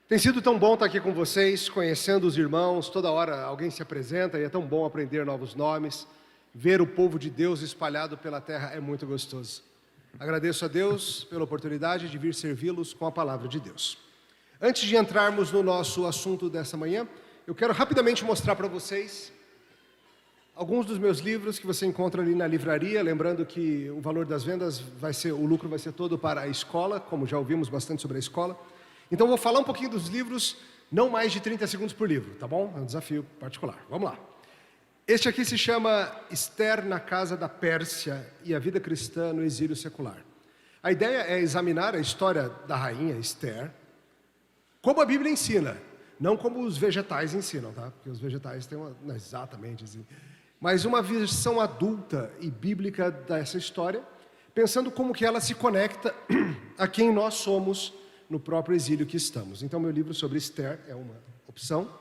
Tem sido tão bom estar aqui com vocês, conhecendo os irmãos. Toda hora alguém se apresenta e é tão bom aprender novos nomes. Ver o povo de Deus espalhado pela terra é muito gostoso. Agradeço a Deus pela oportunidade de vir servi-los com a palavra de Deus. Antes de entrarmos no nosso assunto dessa manhã, eu quero rapidamente mostrar para vocês alguns dos meus livros que você encontra ali na livraria. Lembrando que o valor das vendas o lucro vai ser todo para a escola, como já ouvimos bastante sobre a escola. Então vou falar um pouquinho dos livros, não mais de 30 segundos por livro, tá bom? É um desafio particular. Vamos lá. Este aqui se chama Esther na Casa da Pérsia e a Vida Cristã no Exílio Secular. A ideia é examinar a história da rainha Esther, como a Bíblia ensina, não como os vegetais ensinam, tá? Porque os vegetais têm não exatamente assim, mas uma versão adulta e bíblica dessa história, pensando como que ela se conecta a quem nós somos no próprio exílio que estamos. Então, meu livro sobre Esther é uma opção.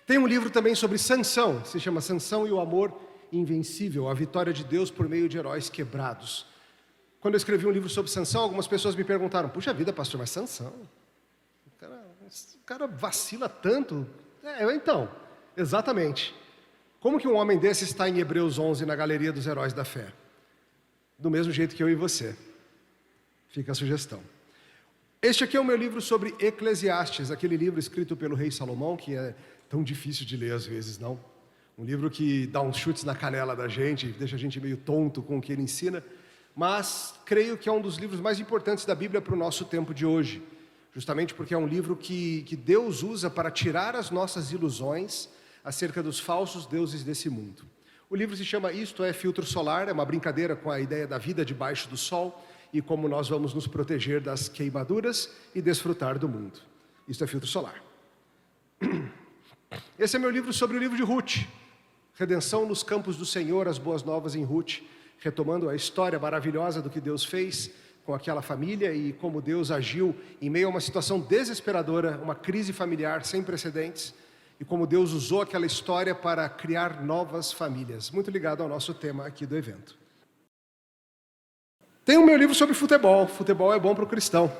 Tem um livro também sobre Sansão, que se chama Sansão e o Amor Invencível, a vitória de Deus por meio de heróis quebrados. Quando eu escrevi um livro sobre Sansão, algumas pessoas me perguntaram: puxa vida, pastor, mas Sansão? O cara vacila tanto. Então, exatamente. Como que um homem desse está em Hebreus 11 na galeria dos heróis da fé? Do mesmo jeito que eu e você. Fica a sugestão. Este aqui é o meu livro sobre Eclesiastes, aquele livro escrito pelo rei Salomão, que é tão difícil de ler às vezes, não? Um livro que dá uns chutes na canela da gente, deixa a gente meio tonto com o que ele ensina, mas creio que é um dos livros mais importantes da Bíblia para o nosso tempo de hoje, justamente porque é um livro que Deus usa para tirar as nossas ilusões acerca dos falsos deuses desse mundo. O livro se chama Isto é Filtro Solar, é uma brincadeira com a ideia da vida debaixo do sol, e como nós vamos nos proteger das queimaduras e desfrutar do mundo. Isto é Filtro Solar. Esse é meu livro sobre o livro de Ruth, Redenção nos Campos do Senhor, as Boas Novas em Ruth, retomando a história maravilhosa do que Deus fez com aquela família e como Deus agiu em meio a uma situação desesperadora, uma crise familiar sem precedentes, e como Deus usou aquela história para criar novas famílias, muito ligado ao nosso tema aqui do evento. Tem o meu livro sobre futebol. Futebol é bom para o cristão.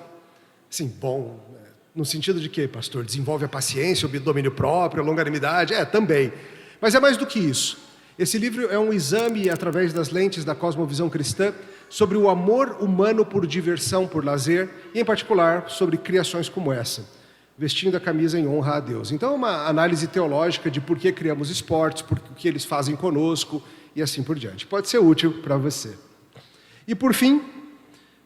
Sim, bom, no sentido de que, pastor, desenvolve a paciência, o domínio próprio, a longanimidade, também. Mas é mais do que isso. Esse livro é um exame, através das lentes da cosmovisão cristã, sobre o amor humano por diversão, por lazer, e em particular sobre criações como essa, vestindo a camisa em honra a Deus. Então é uma análise teológica de por que criamos esportes, por que eles fazem conosco, e assim por diante. Pode ser útil para você. E por fim,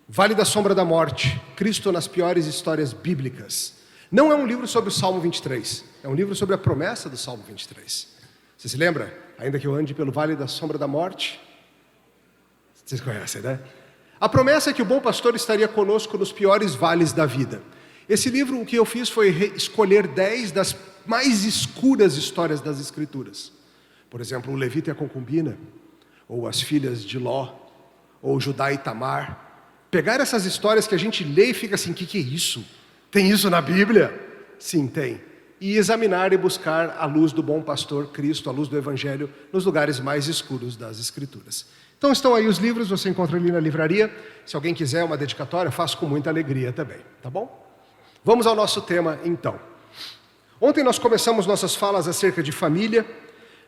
Vale da Sombra da Morte, Cristo nas piores histórias bíblicas. Não é um livro sobre o Salmo 23, é um livro sobre a promessa do Salmo 23. Você se lembra? Ainda que eu ande pelo Vale da Sombra da Morte. Vocês conhecem, né? A promessa é que o bom pastor estaria conosco nos piores vales da vida. Esse livro, o que eu fiz foi escolher 10 das mais escuras histórias das Escrituras. Por exemplo, o Levita e a concubina, ou as filhas de Ló, ou Judá e Tamar. Pegar essas histórias que a gente lê e fica assim: que é isso? Tem isso na Bíblia? Sim, tem. E examinar e buscar a luz do bom pastor Cristo, a luz do Evangelho, nos lugares mais escuros das Escrituras. Então estão aí os livros, você encontra ali na livraria. Se alguém quiser uma dedicatória, faço com muita alegria também, tá bom? Vamos ao nosso tema então. Ontem nós começamos nossas falas acerca de família.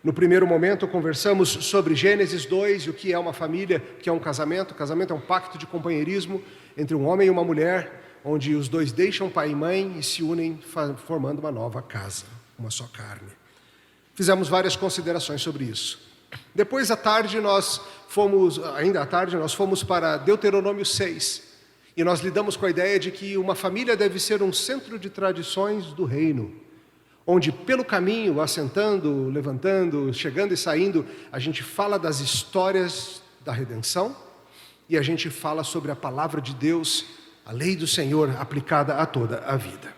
No primeiro momento conversamos sobre Gênesis 2 e o que é uma família, o que é um casamento. O casamento é um pacto de companheirismo entre um homem e uma mulher, onde os dois deixam pai e mãe e se unem formando uma nova casa, uma só carne. Fizemos várias considerações sobre isso. Depois, ainda à tarde, nós fomos para Deuteronômio 6 e nós lidamos com a ideia de que uma família deve ser um centro de tradições do reino, onde pelo caminho, assentando, levantando, chegando e saindo, a gente fala das histórias da redenção e a gente fala sobre a palavra de Deus, a lei do Senhor aplicada a toda a vida.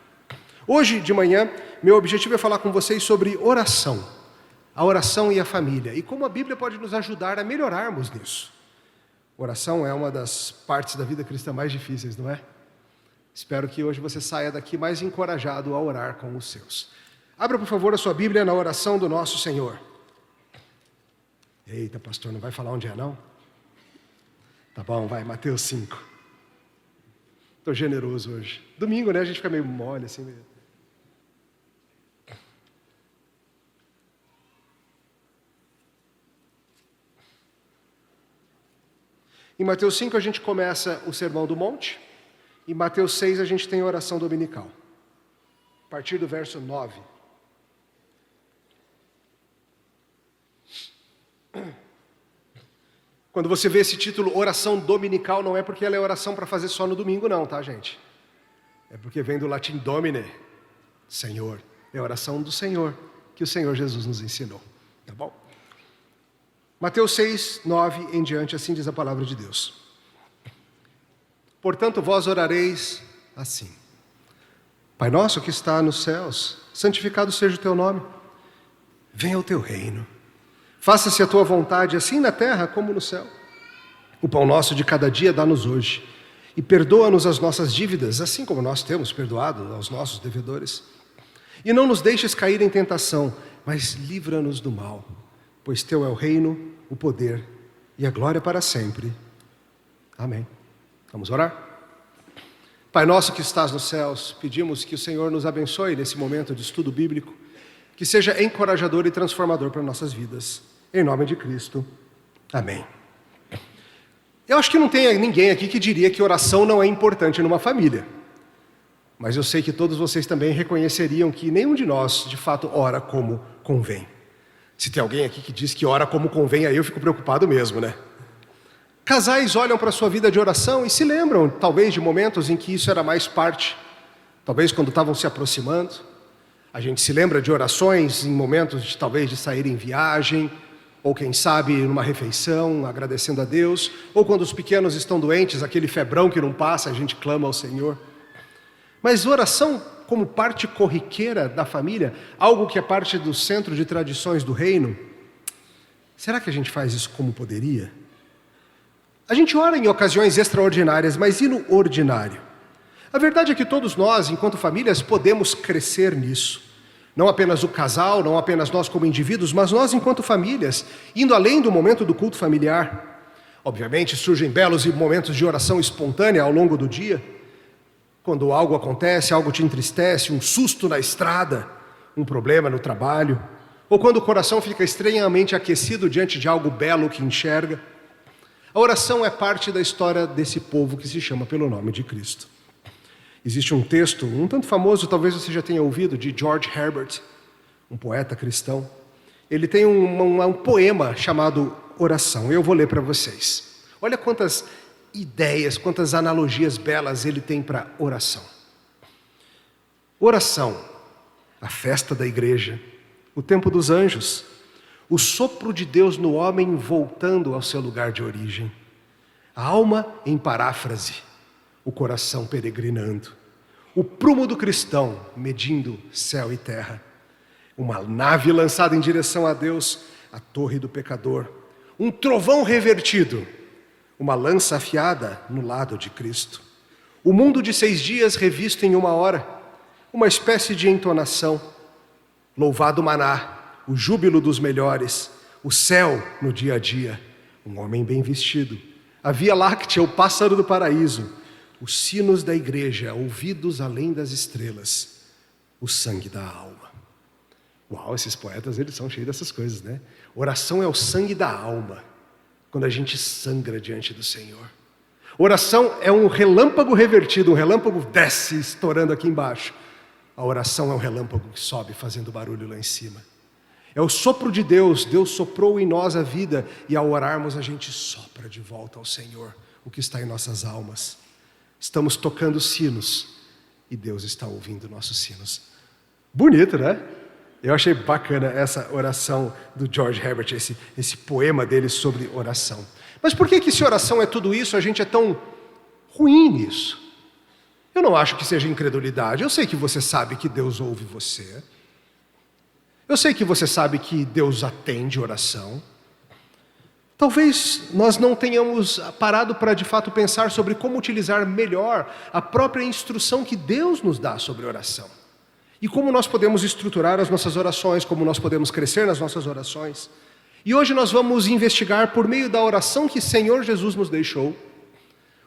Hoje de manhã, meu objetivo é falar com vocês sobre oração, a oração e a família, e como a Bíblia pode nos ajudar a melhorarmos nisso. Oração é uma das partes da vida cristã mais difíceis, não é? Espero que hoje você saia daqui mais encorajado a orar com os seus. Abra, por favor, a sua Bíblia na oração do nosso Senhor. Eita, pastor, não vai falar onde é, não? Tá bom, vai, Mateus 5. Estou generoso hoje. Domingo, né? A gente fica meio mole assim mesmo. Em Mateus 5 a gente começa o Sermão do Monte. Em Mateus 6 a gente tem a oração dominical. A partir do verso 9. Quando você vê esse título, oração dominical, não é porque ela é oração para fazer só no domingo não, tá, gente? É porque vem do latim domine, Senhor. É a oração do Senhor, que o Senhor Jesus nos ensinou, tá bom? Mateus 6, 9 em diante, assim diz a palavra de Deus. Portanto, vós orareis assim. Pai nosso que está nos céus, santificado seja o teu nome. Venha o teu reino. Faça-se a tua vontade, assim na terra como no céu. O pão nosso de cada dia dá-nos hoje. E perdoa-nos as nossas dívidas, assim como nós temos perdoado aos nossos devedores. E não nos deixes cair em tentação, mas livra-nos do mal. Pois teu é o reino, o poder e a glória para sempre. Amém. Vamos orar? Pai nosso que estás nos céus, pedimos que o Senhor nos abençoe nesse momento de estudo bíblico, que seja encorajador e transformador para nossas vidas. Em nome de Cristo. Amém. Eu acho que não tem ninguém aqui que diria que oração não é importante numa família. Mas eu sei que todos vocês também reconheceriam que nenhum de nós, de fato, ora como convém. Se tem alguém aqui que diz que ora como convém, aí eu fico preocupado mesmo, né? Casais olham para a sua vida de oração e se lembram, talvez, de momentos em que isso era mais parte. Talvez quando estavam se aproximando. A gente se lembra de orações em momentos, talvez, de sair em viagem, ou quem sabe numa refeição, agradecendo a Deus, ou quando os pequenos estão doentes, aquele febrão que não passa, a gente clama ao Senhor. Mas oração como parte corriqueira da família, algo que é parte do centro de tradições do reino, será que a gente faz isso como poderia? A gente ora em ocasiões extraordinárias, mas e no ordinário? A verdade é que todos nós, enquanto famílias, podemos crescer nisso. Não apenas o casal, não apenas nós como indivíduos, mas nós enquanto famílias, indo além do momento do culto familiar. Obviamente surgem belos momentos de oração espontânea ao longo do dia. Quando algo acontece, algo te entristece, um susto na estrada, um problema no trabalho, ou quando o coração fica estranhamente aquecido diante de algo belo que enxerga. A oração é parte da história desse povo que se chama pelo nome de Cristo. Existe um texto, um tanto famoso, talvez você já tenha ouvido, de George Herbert, um poeta cristão. Ele tem um poema chamado Oração. Eu vou ler para vocês. Olha quantas ideias, quantas analogias belas ele tem para oração. Oração, a festa da igreja, o tempo dos anjos, o sopro de Deus no homem voltando ao seu lugar de origem, a alma em paráfrase, o coração peregrinando, o prumo do cristão medindo céu e terra, uma nave lançada em direção a Deus, a torre do pecador, um trovão revertido, uma lança afiada no lado de Cristo, o mundo de 6 dias revisto em 1 hora, uma espécie de entonação, louvado maná, o júbilo dos melhores, o céu no dia a dia, um homem bem vestido, a Via Láctea, o pássaro do paraíso, os sinos da igreja, ouvidos além das estrelas, o sangue da alma. Uau, esses poetas, eles são cheios dessas coisas, né? Oração é o sangue da alma, quando a gente sangra diante do Senhor. Oração é um relâmpago revertido, um relâmpago desce estourando aqui embaixo. A oração é um relâmpago que sobe fazendo barulho lá em cima. É o sopro de Deus, Deus soprou em nós a vida e ao orarmos a gente sopra de volta ao Senhor o que está em nossas almas. Estamos tocando sinos e Deus está ouvindo nossos sinos. Bonito, né? Eu achei bacana essa oração do George Herbert, esse poema dele sobre oração. Mas por que se oração é tudo isso, a gente é tão ruim nisso? Eu não acho que seja incredulidade. Eu sei que você sabe que Deus ouve você. Eu sei que você sabe que Deus atende oração. Talvez nós não tenhamos parado para de fato pensar sobre como utilizar melhor a própria instrução que Deus nos dá sobre oração. E como nós podemos estruturar as nossas orações, como nós podemos crescer nas nossas orações. E hoje nós vamos investigar por meio da oração que o Senhor Jesus nos deixou,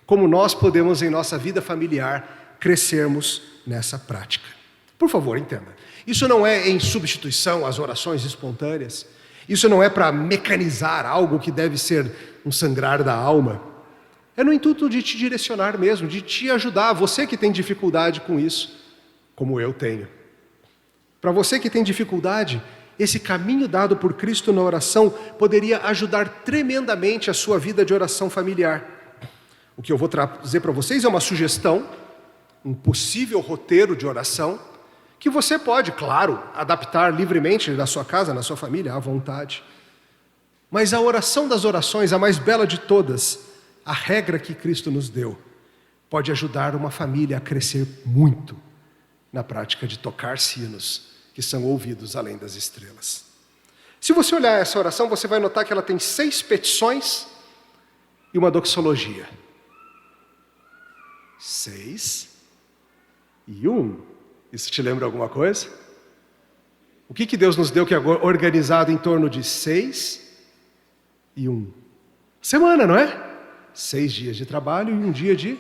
como nós podemos, em nossa vida familiar, crescermos nessa prática. Por favor, entenda. Isso não é em substituição às orações espontâneas. Isso não é para mecanizar algo que deve ser um sangrar da alma. É no intuito de te direcionar mesmo, de te ajudar, você que tem dificuldade com isso, como eu tenho. Para você que tem dificuldade, esse caminho dado por Cristo na oração poderia ajudar tremendamente a sua vida de oração familiar. O que eu vou trazer para vocês é uma sugestão, um possível roteiro de oração, que você pode, claro, adaptar livremente na sua casa, na sua família, à vontade. Mas a oração das orações, a mais bela de todas, a regra que Cristo nos deu, pode ajudar uma família a crescer muito na prática de tocar sinos que são ouvidos além das estrelas. Se você olhar essa oração, você vai notar que ela tem 6 petições e uma doxologia. 6 e 1. Isso te lembra alguma coisa? O que Deus nos deu que é organizado em torno de 6 e 1? Semana, não é? 6 dias de trabalho e um dia de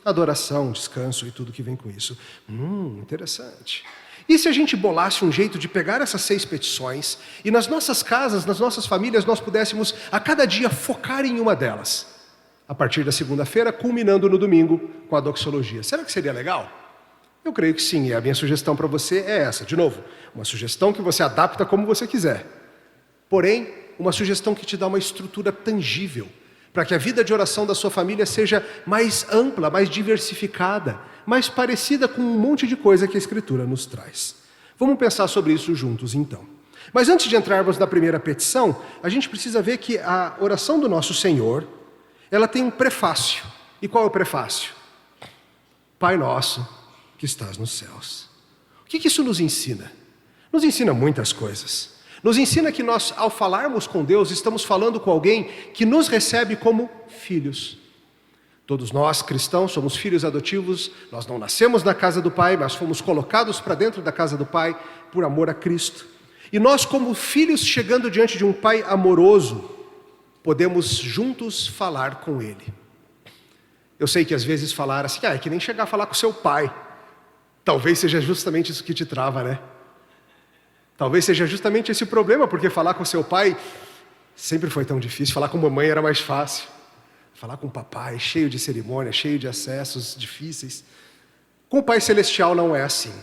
adoração, descanso e tudo que vem com isso. Interessante. E se a gente bolasse um jeito de pegar essas 6 petições e nas nossas casas, nas nossas famílias, nós pudéssemos a cada dia focar em uma delas, a partir da segunda-feira, culminando no domingo com a doxologia. Será que seria legal? Eu creio que sim, e a minha sugestão para você é essa. De novo, uma sugestão que você adapta como você quiser. Porém, uma sugestão que te dá uma estrutura tangível, para que a vida de oração da sua família seja mais ampla, mais diversificada, mais parecida com um monte de coisa que a Escritura nos traz. Vamos pensar sobre isso juntos, então. Mas antes de entrarmos na primeira petição, a gente precisa ver que a oração do nosso Senhor, ela tem um prefácio. E qual é o prefácio? Pai nosso, que estás nos céus. O que isso nos ensina? Nos ensina muitas coisas. Nos ensina que nós, ao falarmos com Deus, estamos falando com alguém que nos recebe como filhos. Todos nós, cristãos, somos filhos adotivos, nós não nascemos na casa do Pai, mas fomos colocados para dentro da casa do Pai por amor a Cristo. E nós, como filhos chegando diante de um Pai amoroso, podemos juntos falar com Ele. Eu sei que às vezes falar assim, é que nem chegar a falar com seu pai. Talvez seja justamente isso que te trava, né? Talvez seja justamente esse o problema, porque falar com seu pai sempre foi tão difícil, falar com mamãe era mais fácil. Falar com o papai, cheio de cerimônia, cheio de acessos difíceis. Com o Pai Celestial não é assim.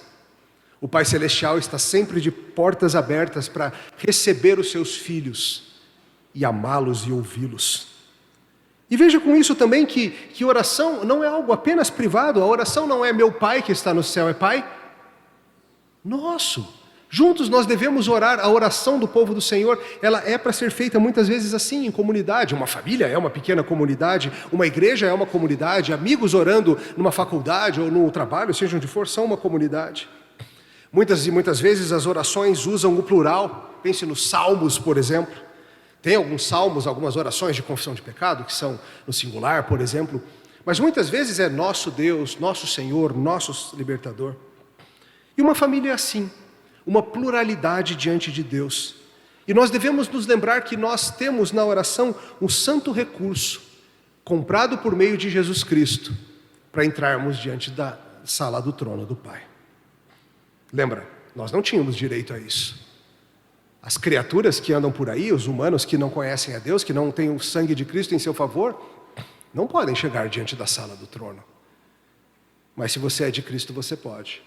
O Pai Celestial está sempre de portas abertas para receber os seus filhos e amá-los e ouvi-los. E veja com isso também que oração não é algo apenas privado, a oração não é meu Pai que está no céu, é Pai nosso. Juntos nós devemos orar. A oração do povo do Senhor, ela é para ser feita muitas vezes assim, em comunidade. Uma família é uma pequena comunidade, uma igreja é uma comunidade, amigos orando numa faculdade ou no trabalho, seja onde for, são uma comunidade. Muitas e muitas vezes as orações usam o plural. Pense nos salmos, por exemplo. Tem alguns salmos, algumas orações de confissão de pecado, que são no singular, por exemplo. Mas muitas vezes é nosso Deus, nosso Senhor, nosso libertador. E uma família é assim, uma pluralidade diante de Deus. E nós devemos nos lembrar que nós temos na oração um santo recurso, comprado por meio de Jesus Cristo, para entrarmos diante da sala do trono do Pai. Lembra, nós não tínhamos direito a isso. As criaturas que andam por aí, os humanos que não conhecem a Deus, que não têm o sangue de Cristo em seu favor, não podem chegar diante da sala do trono. Mas se você é de Cristo, você pode.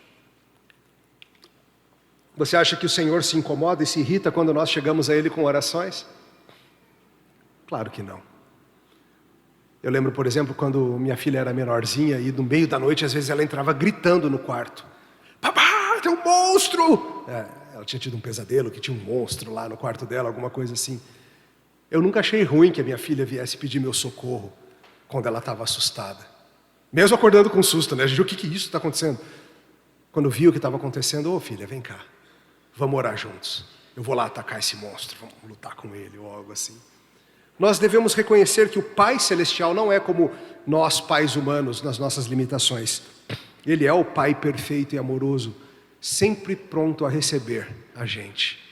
Você acha que o Senhor se incomoda e se irrita quando nós chegamos a Ele com orações? Claro que não. Eu lembro, por exemplo, quando minha filha era menorzinha e no meio da noite, às vezes ela entrava gritando no quarto. Papá, tem um monstro! Ela tinha tido um pesadelo, que tinha um monstro lá no quarto dela, alguma coisa assim. Eu nunca achei ruim que a minha filha viesse pedir meu socorro quando ela estava assustada. Mesmo acordando com susto, né? O que isso está acontecendo? Quando viu o que estava acontecendo, filha, vem cá. Vamos orar juntos. Eu vou lá atacar esse monstro, vamos lutar com ele ou algo assim. Nós devemos reconhecer que o Pai Celestial não é como nós, pais humanos, nas nossas limitações. Ele é o Pai perfeito e amoroso, sempre pronto a receber a gente.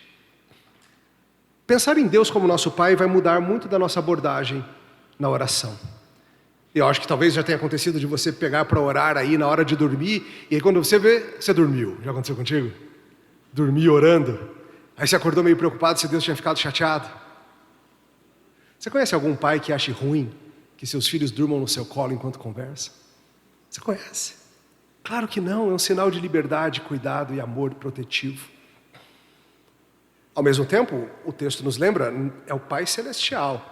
Pensar em Deus como nosso Pai vai mudar muito da nossa abordagem na oração. Eu acho que talvez já tenha acontecido de você pegar para orar aí na hora de dormir, e aí quando você vê, você dormiu. Já aconteceu contigo? Dormir orando. Aí você acordou meio preocupado se Deus tinha ficado chateado. Você conhece algum pai que ache ruim que seus filhos durmam no seu colo enquanto conversa? Você conhece? Claro que não, é um sinal de liberdade, cuidado e amor protetivo. Ao mesmo tempo, o texto nos lembra, é o Pai Celestial.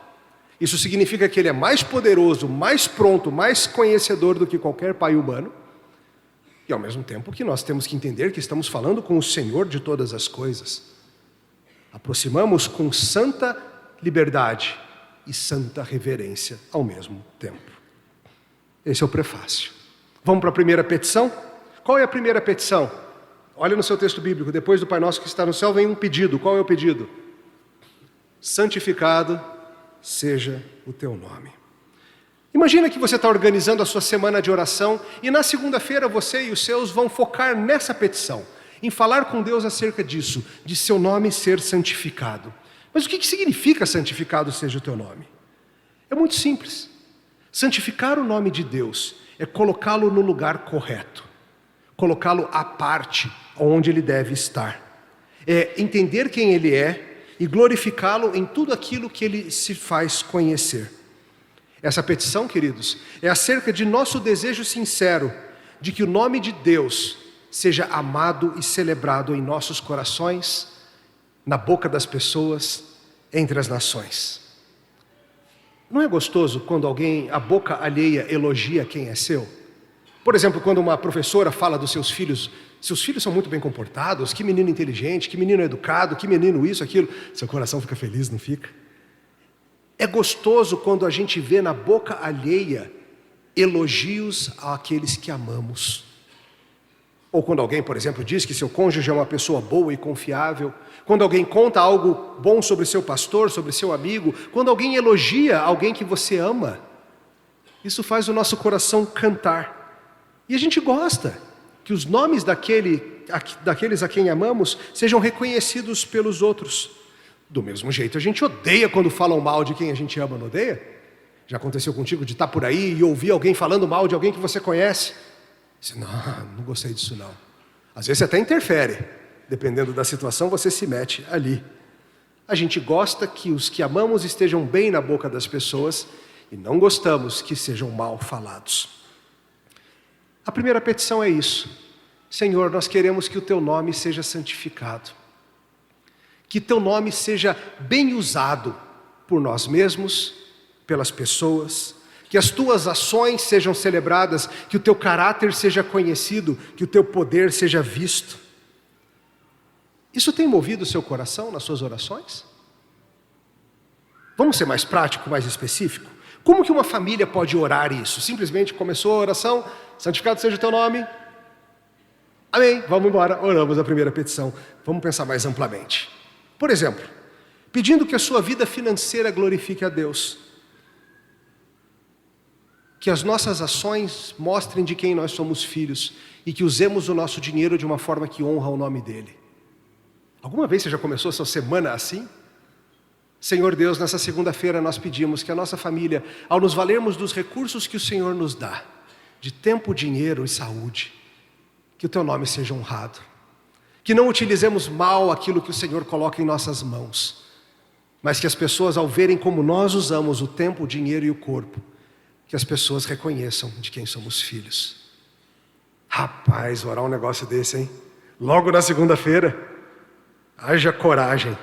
Isso significa que Ele é mais poderoso, mais pronto, mais conhecedor do que qualquer pai humano. E ao mesmo tempo que nós temos que entender que estamos falando com o Senhor de todas as coisas. Aproximamos com santa liberdade e santa reverência ao mesmo tempo. Esse é o prefácio. Vamos para a primeira petição? Qual é a primeira petição? Olha no seu texto bíblico, depois do Pai Nosso que está no céu, vem um pedido. Qual é o pedido? Santificado seja o teu nome. Imagina que você está organizando a sua semana de oração e na segunda-feira você e os seus vão focar nessa petição, em falar com Deus acerca disso, de seu nome ser santificado. Mas o que significa santificado seja o teu nome? É muito simples. Santificar o nome de Deus é colocá-lo no lugar correto, colocá-lo à parte, onde ele deve estar. É entender quem ele é e glorificá-lo em tudo aquilo que ele se faz conhecer. Essa petição, queridos, é acerca de nosso desejo sincero de que o nome de Deus seja amado e celebrado em nossos corações, na boca das pessoas, entre as nações. Não é gostoso quando a boca alheia elogia quem é seu? Por exemplo, quando uma professora fala dos seus filhos são muito bem comportados, que menino inteligente, que menino educado, que menino isso, aquilo, seu coração fica feliz, não fica? É gostoso quando a gente vê na boca alheia elogios àqueles que amamos. Ou quando alguém, por exemplo, diz que seu cônjuge é uma pessoa boa e confiável, quando alguém conta algo bom sobre seu pastor, sobre seu amigo, quando alguém elogia alguém que você ama, isso faz o nosso coração cantar. E a gente gosta que os nomes daqueles a quem amamos sejam reconhecidos pelos outros. Do mesmo jeito, a gente odeia quando falam mal de quem a gente ama, não odeia? Já aconteceu contigo de estar por aí e ouvir alguém falando mal de alguém que você conhece? Você, não gostei disso não. Às vezes você até interfere, dependendo da situação você se mete ali. A gente gosta que os que amamos estejam bem na boca das pessoas e não gostamos que sejam mal falados. A primeira petição é isso. Senhor, nós queremos que o teu nome seja santificado. Que teu nome seja bem usado por nós mesmos, pelas pessoas, que as tuas ações sejam celebradas, que o teu caráter seja conhecido, que o teu poder seja visto. Isso tem movido o seu coração nas suas orações? Vamos ser mais prático, mais específico? Como que uma família pode orar isso? Simplesmente começou a oração, santificado seja o teu nome. Amém, vamos embora, oramos a primeira petição. Vamos pensar mais amplamente. Por exemplo, pedindo que a sua vida financeira glorifique a Deus. Que as nossas ações mostrem de quem nós somos filhos e que usemos o nosso dinheiro de uma forma que honra o nome dEle. Alguma vez você já começou essa semana assim? Senhor Deus, nessa segunda-feira nós pedimos que a nossa família, ao nos valermos dos recursos que o Senhor nos dá, de tempo, dinheiro e saúde, que o teu nome seja honrado. Que não utilizemos mal aquilo que o Senhor coloca em nossas mãos, mas que as pessoas, ao verem como nós usamos o tempo, o dinheiro e o corpo, que as pessoas reconheçam de quem somos filhos. Rapaz, orar um negócio desse, hein? Logo na segunda-feira, haja coragem.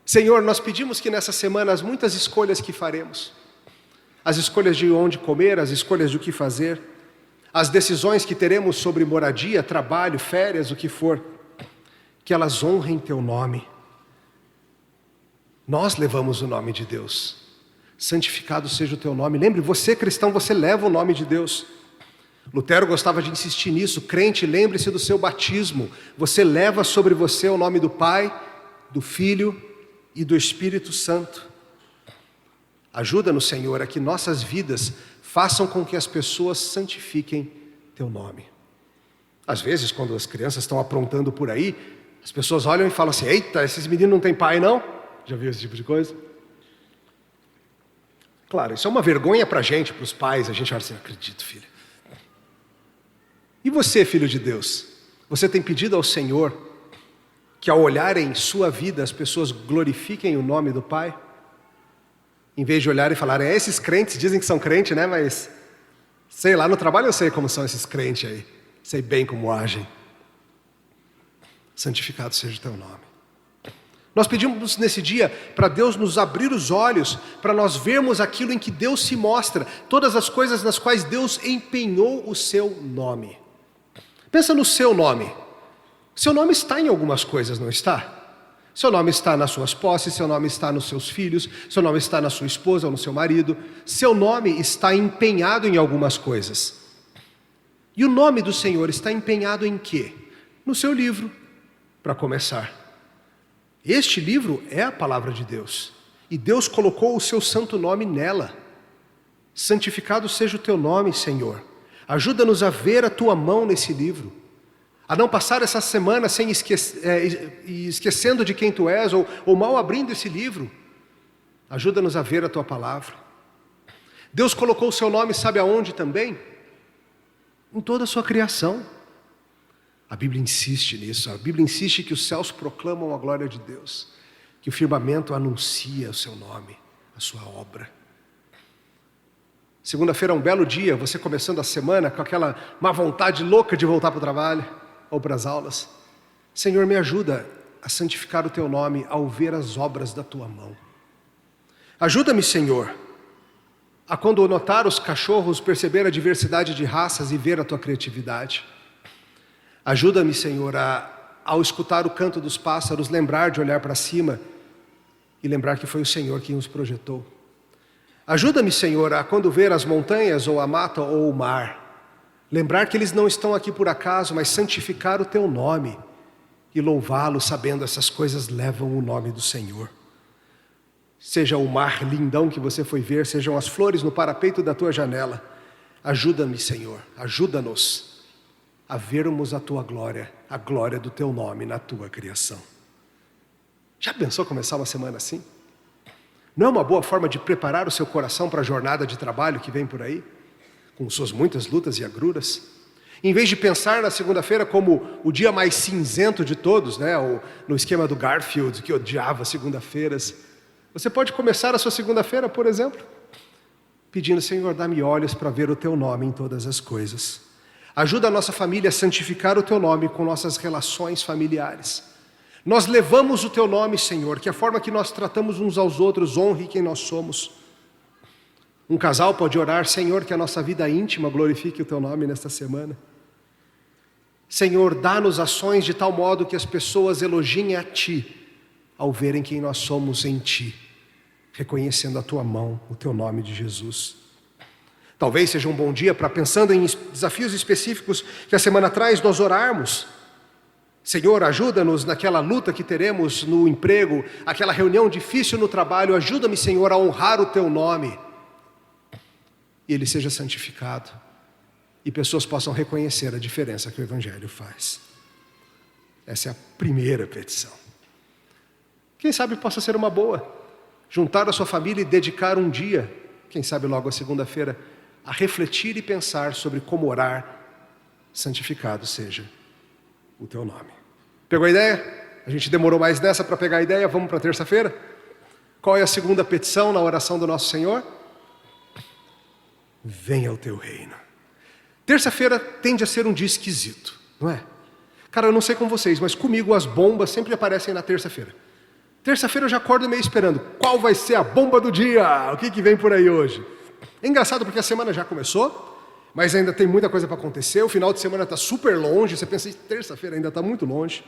Senhor, nós pedimos que nessa semana as muitas escolhas que faremos, as escolhas de onde comer, as escolhas de o que fazer, as decisões que teremos sobre moradia, trabalho, férias, o que for, que elas honrem teu nome. Nós levamos o nome de Deus. Santificado seja o teu nome. Lembre, você cristão, você leva o nome de Deus. Lutero gostava de insistir nisso. Crente, lembre-se do seu batismo. Você leva sobre você o nome do Pai, do Filho e do Espírito Santo. Ajuda-nos, Senhor, a que nossas vidas façam com que as pessoas santifiquem teu nome. Às vezes, quando as crianças estão aprontando por aí, as pessoas olham e falam assim: eita, esses meninos não têm pai não? Já viu esse tipo de coisa? Claro, isso é uma vergonha para a gente, para os pais. A gente olha assim, não acredito, filho. E você, filho de Deus? Você tem pedido ao Senhor que ao olhar em sua vida as pessoas glorifiquem o nome do Pai? Em vez de olhar e falar, esses crentes dizem que são crentes, né? Mas, sei lá, no trabalho eu sei como são esses crentes aí. Sei bem como agem. Santificado seja o teu nome. Nós pedimos nesse dia para Deus nos abrir os olhos, para nós vermos aquilo em que Deus se mostra, todas as coisas nas quais Deus empenhou o seu nome. Pensa no seu nome. Seu nome está em algumas coisas, não está? Seu nome está nas suas posses, seu nome está nos seus filhos, seu nome está na sua esposa ou no seu marido. Seu nome está empenhado em algumas coisas. E o nome do Senhor está empenhado em quê? No seu livro, para começar. Este livro é a palavra de Deus. E Deus colocou o seu santo nome nela. Santificado seja o teu nome, Senhor. Ajuda-nos a ver a tua mão nesse livro. A não passar essa semana sem esquecendo de quem tu és, ou mal abrindo esse livro. Ajuda-nos a ver a tua palavra. Deus colocou o seu nome, sabe aonde também? Em toda a sua criação. A Bíblia insiste nisso. A Bíblia insiste que os céus proclamam a glória de Deus, que o firmamento anuncia o seu nome, a sua obra. Segunda-feira é um belo dia, você começando a semana com aquela má vontade louca de voltar para o trabalho ou para as aulas. Senhor, me ajuda a santificar o teu nome ao ver as obras da tua mão. Ajuda-me, Senhor, a quando notar os cachorros perceber a diversidade de raças e ver a tua criatividade. Ajuda-me, Senhor, ao escutar o canto dos pássaros, lembrar de olhar para cima e lembrar que foi o Senhor quem os projetou. Ajuda-me, Senhor, a quando ver as montanhas ou a mata ou o mar, lembrar que eles não estão aqui por acaso, mas santificar o teu nome e louvá-lo, sabendo essas coisas levam o nome do Senhor. Seja o mar lindão que você foi ver, sejam as flores no parapeito da tua janela. Ajuda-me, Senhor, ajuda-nos a vermos a tua glória, a glória do teu nome na tua criação. Já pensou começar uma semana assim? Não é uma boa forma de preparar o seu coração para a jornada de trabalho que vem por aí? Com suas muitas lutas e agruras? Em vez de pensar na segunda-feira como o dia mais cinzento de todos, né? Ou no esquema do Garfield, que odiava segunda-feiras, você pode começar a sua segunda-feira, por exemplo, pedindo, Senhor, dá-me olhos para ver o teu nome em todas as coisas. Ajuda a nossa família a santificar o teu nome com nossas relações familiares. Nós levamos o teu nome, Senhor, que a forma que nós tratamos uns aos outros honre quem nós somos. Um casal pode orar, Senhor, que a nossa vida íntima glorifique o teu nome nesta semana. Senhor, dá-nos ações de tal modo que as pessoas elogiem a ti ao verem quem nós somos em ti, reconhecendo a tua mão, o teu nome de Jesus. Talvez seja um bom dia para, pensando em desafios específicos que a semana traz, nós orarmos. Senhor, ajuda-nos naquela luta que teremos no emprego, aquela reunião difícil no trabalho. Ajuda-me, Senhor, a honrar o teu nome. E ele seja santificado. E pessoas possam reconhecer a diferença que o Evangelho faz. Essa é a primeira petição. Quem sabe possa ser uma boa. Juntar a sua família e dedicar um dia, quem sabe logo a segunda-feira, a refletir e pensar sobre como orar. Santificado seja o teu nome. Pegou a ideia? A gente demorou mais dessa para pegar a ideia, vamos para terça-feira? Qual é a segunda petição na oração do nosso Senhor? Venha o teu reino. Terça-feira tende a ser um dia esquisito, não é? Cara, eu não sei com vocês, mas comigo as bombas sempre aparecem na terça-feira. Terça-feira eu já acordo meio esperando, qual vai ser a bomba do dia? O que vem por aí hoje? É engraçado porque a semana já começou, mas ainda tem muita coisa para acontecer, o final de semana está super longe, você pensa, terça-feira ainda está muito longe.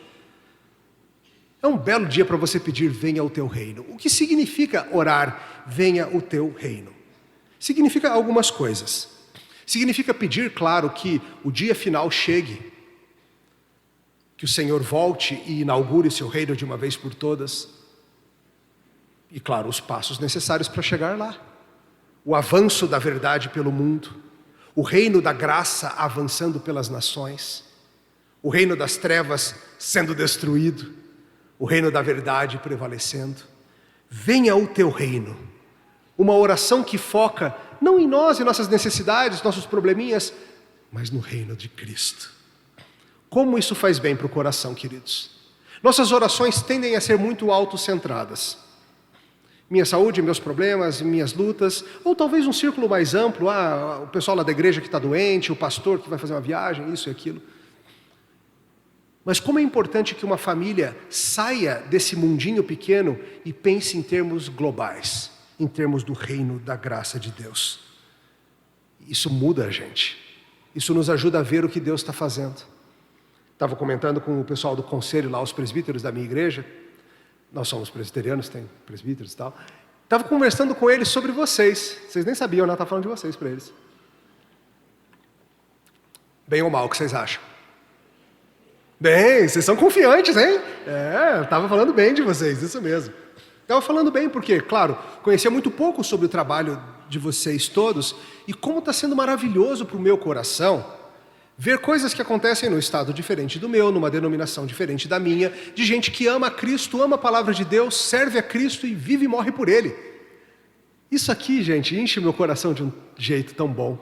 É um belo dia para você pedir, venha o teu reino. O que significa orar, venha o teu reino? Significa algumas coisas. Significa pedir, claro, que o dia final chegue, que o Senhor volte e inaugure o seu reino de uma vez por todas. E claro, os passos necessários para chegar lá. O avanço da verdade pelo mundo. O reino da graça avançando pelas nações. O reino das trevas sendo destruído. O reino da verdade prevalecendo. Venha o teu reino. Uma oração que foca não em nós e nossas necessidades, nossos probleminhas, mas no reino de Cristo. Como isso faz bem para o coração, queridos? Nossas orações tendem a ser muito autocentradas. Minha saúde, meus problemas, minhas lutas, ou talvez um círculo mais amplo, o pessoal lá da igreja que está doente, o pastor que vai fazer uma viagem, isso e aquilo. Mas como é importante que uma família saia desse mundinho pequeno e pense em termos globais, em termos do reino da graça de Deus. Isso muda a gente. Isso nos ajuda a ver o que Deus está fazendo. Estava comentando com o pessoal do conselho lá, os presbíteros da minha igreja. Nós somos presbiterianos, tem presbíteros e tal. Estava conversando com eles sobre vocês. Vocês nem sabiam, né? Estava falando de vocês para eles. Bem ou mal, o que vocês acham? Bem, vocês são confiantes, hein? Estava falando bem de vocês, isso mesmo. Estava falando bem porque, claro, conhecia muito pouco sobre o trabalho de vocês todos e como está sendo maravilhoso para o meu coração ver coisas que acontecem num estado diferente do meu, numa denominação diferente da minha, de gente que ama a Cristo, ama a palavra de Deus, serve a Cristo e vive e morre por Ele. Isso aqui, gente, enche meu coração de um jeito tão bom.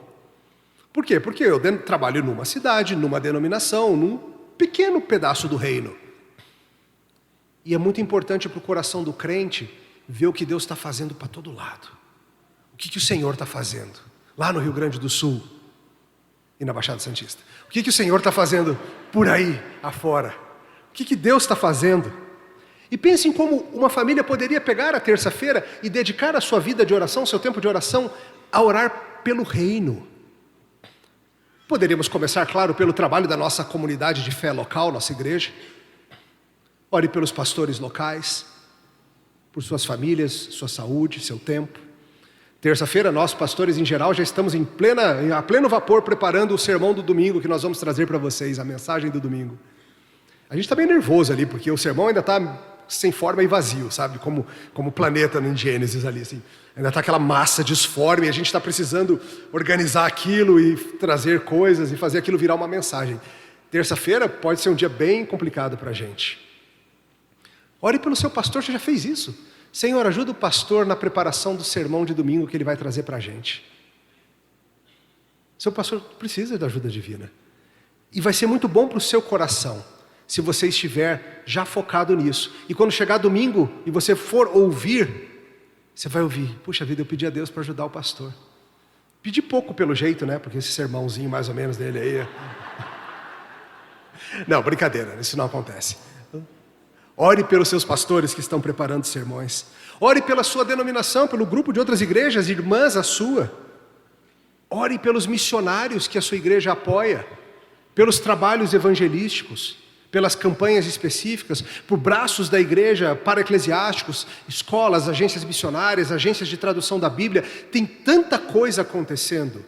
Por quê? Porque eu trabalho numa cidade, numa denominação, num pequeno pedaço do reino. E é muito importante para o coração do crente ver o que Deus está fazendo para todo lado. O que o Senhor está fazendo lá no Rio Grande do Sul e na Baixada Santista. O que o Senhor está fazendo por aí afora. O que Deus está fazendo. E pense em como uma família poderia pegar a terça-feira e dedicar a sua vida de oração, seu tempo de oração, a orar pelo reino. Poderíamos começar, claro, pelo trabalho da nossa comunidade de fé local, nossa igreja. Ore pelos pastores locais, por suas famílias, sua saúde, seu tempo. Terça-feira, nós, pastores em geral, já estamos a pleno vapor preparando o sermão do domingo que nós vamos trazer para vocês, a mensagem do domingo. A gente está bem nervoso ali, porque o sermão ainda está sem forma e vazio, sabe? Como o planeta no Gênesis ali, assim. Ainda está aquela massa disforme e a gente está precisando organizar aquilo e trazer coisas e fazer aquilo virar uma mensagem. Terça-feira pode ser um dia bem complicado para a gente. Ore pelo seu pastor, você já fez isso. Senhor, ajuda o pastor na preparação do sermão de domingo que ele vai trazer para a gente. Seu pastor precisa da ajuda divina. E vai ser muito bom para o seu coração, se você estiver já focado nisso. E quando chegar domingo e você for ouvir, você vai ouvir, puxa vida, eu pedi a Deus para ajudar o pastor. Pedi pouco pelo jeito, né? Porque esse sermãozinho mais ou menos dele aí... Não, brincadeira, isso não acontece. Ore pelos seus pastores que estão preparando sermões. Ore pela sua denominação, pelo grupo de outras igrejas, irmãs a sua. Ore pelos missionários que a sua igreja apoia, pelos trabalhos evangelísticos, pelas campanhas específicas, por braços da igreja para-eclesiásticos, escolas, agências missionárias, agências de tradução da Bíblia. Tem tanta coisa acontecendo.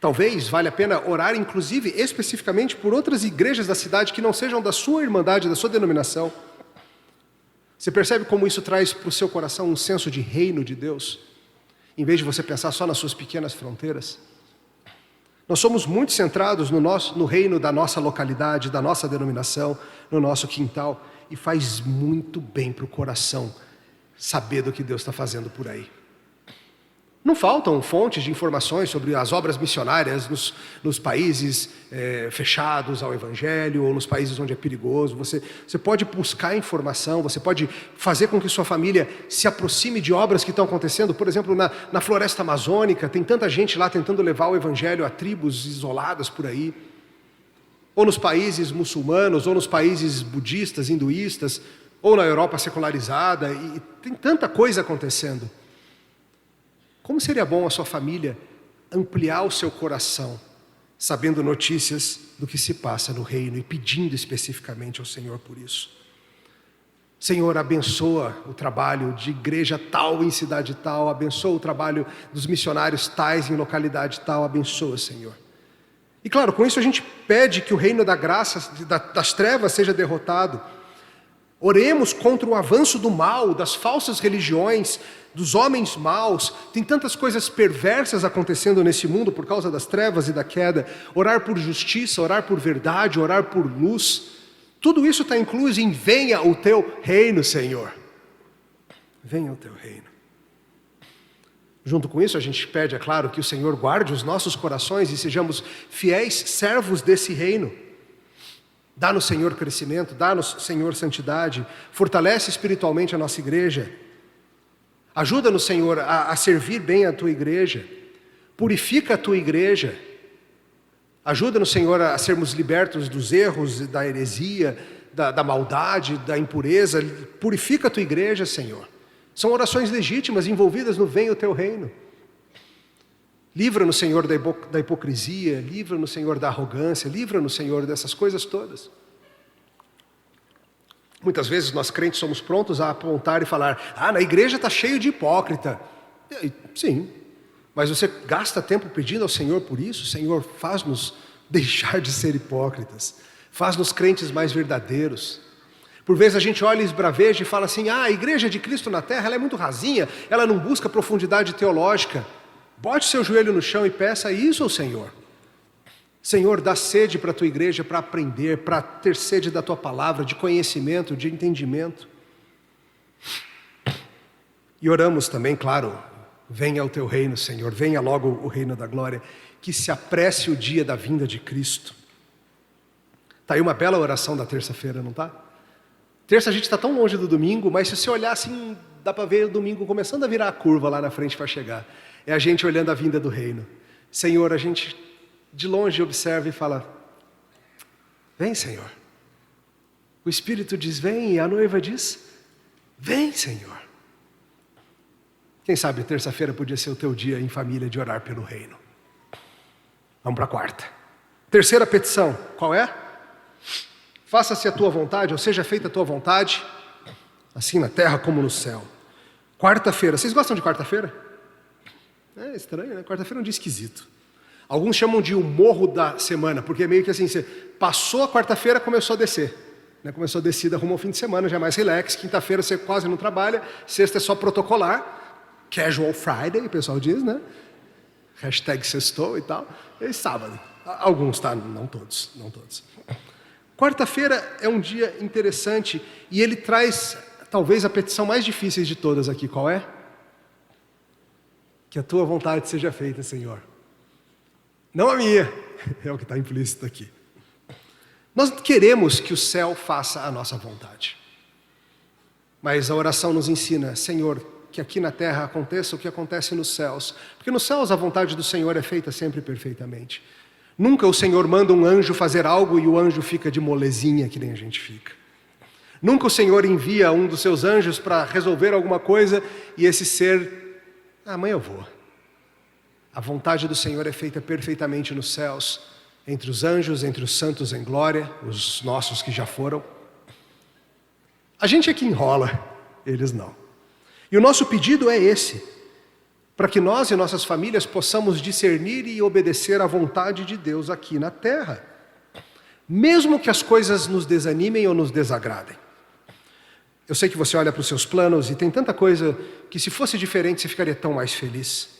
Talvez valha a pena orar, inclusive, especificamente por outras igrejas da cidade que não sejam da sua irmandade, da sua denominação. Você percebe como isso traz para o seu coração um senso de reino de Deus? Em vez de você pensar só nas suas pequenas fronteiras. Nós somos muito centrados no reino da nossa localidade, da nossa denominação, no nosso quintal. E faz muito bem para o coração saber do que Deus está fazendo por aí. Não faltam fontes de informações sobre as obras missionárias nos países fechados ao Evangelho ou nos países onde é perigoso. Você pode buscar informação, você pode fazer com que sua família se aproxime de obras que estão acontecendo. Por exemplo, na floresta amazônica, tem tanta gente lá tentando levar o Evangelho a tribos isoladas por aí. Ou nos países muçulmanos, ou nos países budistas, hinduístas, ou na Europa secularizada. E tem tanta coisa acontecendo. Como seria bom a sua família ampliar o seu coração, sabendo notícias do que se passa no reino e pedindo especificamente ao Senhor por isso. Senhor, abençoa o trabalho de igreja tal em cidade tal, abençoa o trabalho dos missionários tais em localidade tal, abençoa, Senhor. E claro, com isso a gente pede que o reino da graça, das trevas seja derrotado. Oremos contra o avanço do mal, das falsas religiões, dos homens maus. Tem tantas coisas perversas acontecendo nesse mundo por causa das trevas e da queda. Orar por justiça, orar por verdade, orar por luz. Tudo isso está incluso em venha o teu reino, Senhor. Venha o teu reino. Junto com isso, a gente pede, é claro, que o Senhor guarde os nossos corações e sejamos fiéis servos desse reino. Dá-nos, Senhor, crescimento, dá-nos, Senhor, santidade, fortalece espiritualmente a nossa igreja. Ajuda-nos, Senhor, a servir bem a Tua igreja. Purifica a Tua igreja. Ajuda-nos, Senhor, a sermos libertos dos erros, da heresia, da maldade, da impureza. Purifica a Tua igreja, Senhor. São orações legítimas, envolvidas no venha o Teu reino. Livra-nos, Senhor, da hipocrisia, livra-nos, Senhor, da arrogância, livra-nos, Senhor, dessas coisas todas. Muitas vezes nós crentes somos prontos a apontar e falar, na igreja está cheio de hipócrita. Sim, mas você gasta tempo pedindo ao Senhor por isso? Senhor, faz-nos deixar de ser hipócritas, faz-nos crentes mais verdadeiros. Por vezes a gente olha e esbraveja e fala assim, a igreja de Cristo na terra ela é muito rasinha, ela não busca profundidade teológica. Bote seu joelho no chão e peça isso ao Senhor. Senhor, dá sede para a Tua igreja para aprender, para ter sede da Tua palavra, de conhecimento, de entendimento. E oramos também, claro, venha o Teu reino, Senhor, venha logo o reino da glória, que se apresse o dia da vinda de Cristo. Está aí uma bela oração da terça-feira, não está? Terça a gente está tão longe do domingo, mas se você olhar assim, dá para ver o domingo começando a virar a curva lá na frente para chegar. É a gente olhando a vinda do reino. Senhor, a gente de longe observa e fala, vem, Senhor. O Espírito diz, vem, e a noiva diz, vem, Senhor. Quem sabe terça-feira podia ser o teu dia em família de orar pelo reino. Vamos para a quarta. Terceira petição, qual é? Faça-se a tua vontade, ou seja feita a tua vontade, assim na terra como no céu. Quarta-feira, vocês gostam de quarta-feira? É estranho, né? Quarta-feira é um dia esquisito. Alguns chamam de o morro da semana, porque é meio que assim, você passou a quarta-feira, começou a descer. Né? Começou a descida rumo ao fim de semana, já é mais relax. Quinta-feira você quase não trabalha, sexta é só protocolar. Casual Friday, o pessoal diz, né? Hashtag sextou e tal. E sábado. Alguns, tá? Não todos, não todos. Quarta-feira é um dia interessante e ele traz, talvez, a petição mais difícil de todas aqui. Qual é? Que a tua vontade seja feita, Senhor. Não a minha. É o que está implícito aqui. Nós queremos que o céu faça a nossa vontade. Mas a oração nos ensina, Senhor, que aqui na terra aconteça o que acontece nos céus. Porque nos céus a vontade do Senhor é feita sempre perfeitamente. Nunca o Senhor manda um anjo fazer algo e o anjo fica de molezinha, que nem a gente fica. Nunca o Senhor envia um dos seus anjos para resolver alguma coisa e esse ser... amanhã eu vou. A vontade do Senhor é feita perfeitamente nos céus, entre os anjos, entre os santos em glória, os nossos que já foram. A gente é que enrola, eles não. E o nosso pedido é esse, para que nós e nossas famílias possamos discernir e obedecer à vontade de Deus aqui na terra, mesmo que as coisas nos desanimem ou nos desagradem. Eu sei que você olha para os seus planos e tem tanta coisa que se fosse diferente você ficaria tão mais feliz.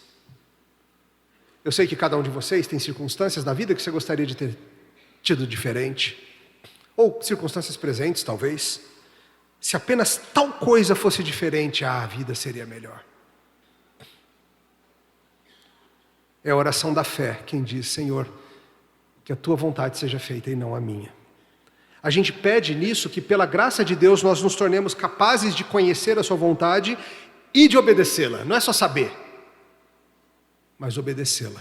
Eu sei que cada um de vocês tem circunstâncias na vida que você gostaria de ter tido diferente. Ou circunstâncias presentes, talvez. Se apenas tal coisa fosse diferente, a vida seria melhor. É a oração da fé quem diz, Senhor, que a tua vontade seja feita e não a minha. A gente pede nisso que pela graça de Deus nós nos tornemos capazes de conhecer a sua vontade e de obedecê-la. Não é só saber, mas obedecê-la.